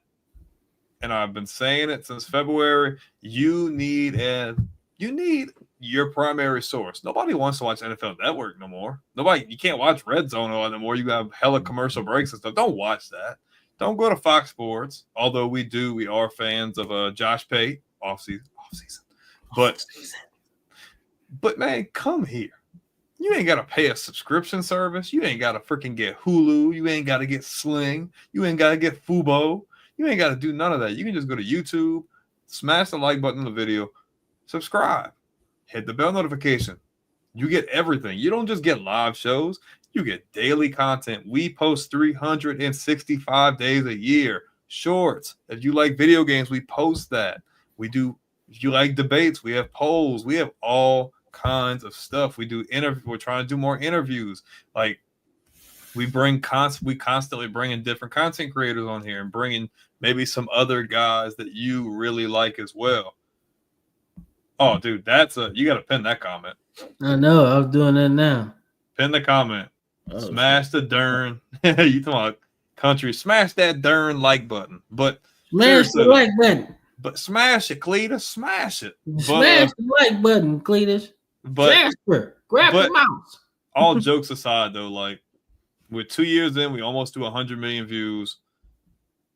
And I've been saying it since February. You need your primary source. Nobody wants to watch NFL Network no more. You can't watch Red Zone anymore. You have hella commercial breaks and stuff. Don't watch that. Don't go to Fox Sports. Although we are fans of Josh Pate off season. But man, come here. You ain't got to pay a subscription service. You ain't got to freaking get Hulu. You ain't got to get Sling. You ain't got to get Fubo. You ain't got to do none of that. You can just go to YouTube, smash the like button on the video, subscribe, hit the bell notification. You get everything. You don't just get live shows. You get daily content. We post 365 days a year. Shorts. If you like video games, we post that. We do. If you like debates, we have polls. We have all kinds of stuff. We do interviews. We're trying to do more interviews. Like we constantly bring in different content creators on here and bringing maybe some other guys that you really like as well. Oh, dude, you got to pin that comment. I know. I was doing that now. Pin the comment. Oh, smash the darn. You talking about country? Smash that darn like button. But smash the like button. But smash it, Cletus. Smash it. Smash the like button, Cletus. But Jasper, grab the mouse. All jokes aside, though, like we're 2 years in, we almost do 100 million views.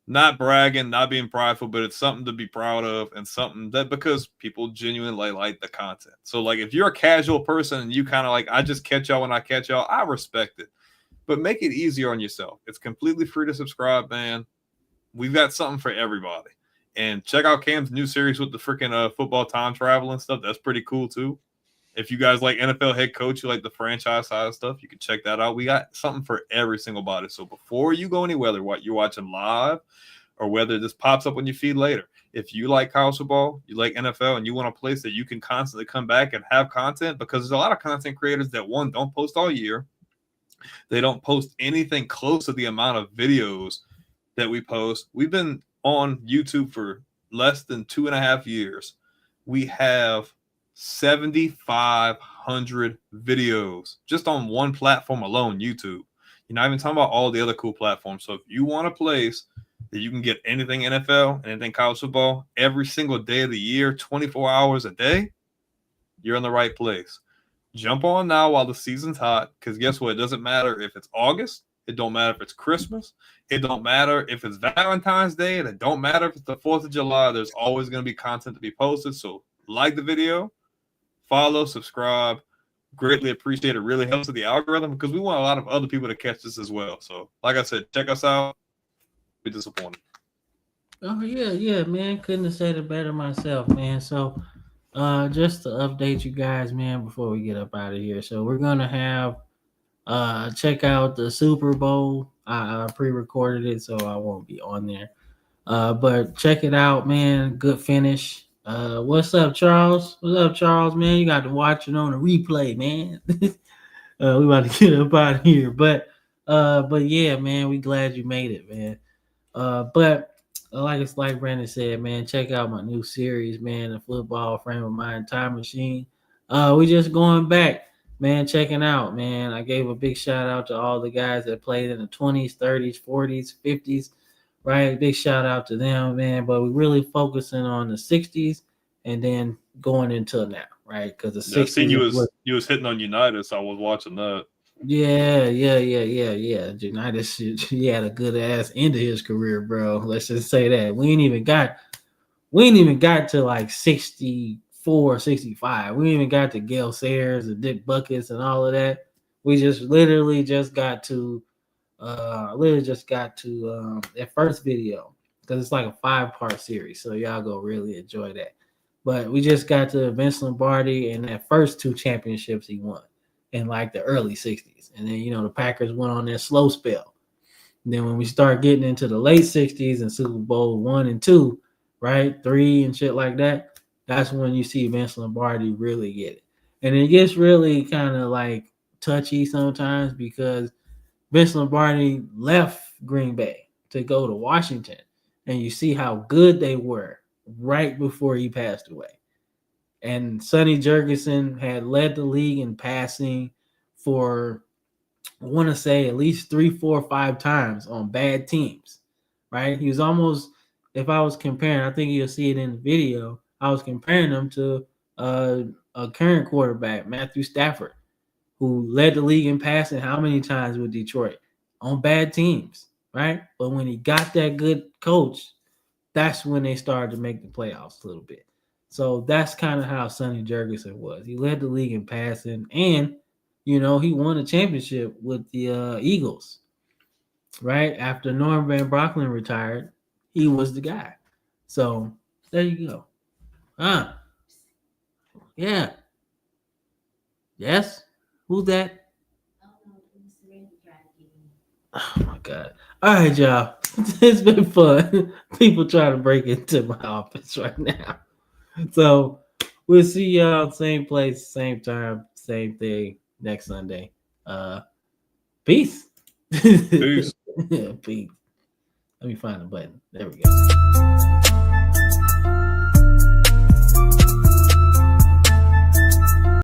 Not bragging, not being prideful, but it's something to be proud of and something that because people genuinely like the content. So, like, if you're a casual person and you kind of like, I just catch y'all when I catch y'all, I respect it. But make it easier on yourself. It's completely free to subscribe, man. We've got something for everybody. And check out Cam's new series with the freaking football time travel and stuff. That's pretty cool, too. If you guys like NFL head coach, you like the franchise side of stuff, you can check that out. We got something for every single body. So before you go anywhere, what you're watching live or whether this pops up on your feed later, if you like college football, you like NFL, and you want a place that you can constantly come back and have content, because there's a lot of content creators that, one, don't post all year. They don't post anything close to the amount of videos that we post. We've been on YouTube for less than 2.5 years. We have 7,500 videos just on one platform alone, YouTube. You're not even talking about all the other cool platforms. So if you want a place that you can get anything NFL, anything college football, every single day of the year, 24 hours a day, you're in the right place. Jump on now while the season's hot, because guess what? It doesn't matter if it's August. It don't matter if it's Christmas. It don't matter if it's Valentine's Day. And it don't matter if it's the 4th of July. There's always going to be content to be posted. So like the video, follow, subscribe. Greatly appreciate it. Really helps with the algorithm because we want a lot of other people to catch this as well. So like I said, check us out. Be disappointed. Oh yeah, man. Couldn't have said it better myself, man. So just to update you guys, man, before we get up out of here. So we're gonna have check out the Super Bowl. I pre-recorded it, so I won't be on there. But check it out, man. Good finish. What's up, Charles? What's up, Charles, man? You got to watch it on the replay, man. We about to get up out of here. But yeah, man, we glad you made it, man. But like Brandon said, man, check out my new series, man, the Football Frame of Mind Time Machine. We just going back, man, checking out, man. I gave a big shout out to all the guys that played in the 20s, 30s, 40s, 50s, right? Big shout out to them, man. But we're really focusing on the 60s and then going into now, right? Because the Yeah, I 60s seen is what. you was hitting on United, so I was watching that. Yeah. United shit, he had a good ass end of his career, bro. Let's just say that. We ain't even got to like 64, 65. We ain't even got to Gale Sayers and Dick Buckets and all of that. We just literally just got to that first video because it's like a 5-part series. So y'all go really enjoy that. But we just got to Vince Lombardi and that first 2 championships he won in like the early 60s. And then, the Packers went on their slow spell. And then when we start getting into the late 60s and Super Bowl 1 and 2, right, 3 and shit like that, that's when you see Vince Lombardi really get it. And it gets really kind of like touchy sometimes because Vince Lombardi left Green Bay to go to Washington, and you see how good they were right before he passed away. And Sonny Jurgensen had led the league in passing for, I want to say, at least 3, 4, 5 times on bad teams, right? He was almost, if I was comparing, I think you'll see it in the video, I was comparing him to a current quarterback, Matthew Stafford, who led the league in passing how many times with Detroit on bad teams, right? But when he got that good coach, that's when they started to make the playoffs a little bit. So that's kind of how Sonny Jurgensen was. He led the league in passing, and he won a championship with the Eagles, right? After Norm Van Brocklin retired, he was the guy. So there you go. Yeah. Yes? Who's that? Oh my God. All right, y'all. It's been fun. People trying to break into my office right now. So we'll see y'all same place, same time, same thing next Sunday. Peace. Peace. Peace. Let me find the button. There we go.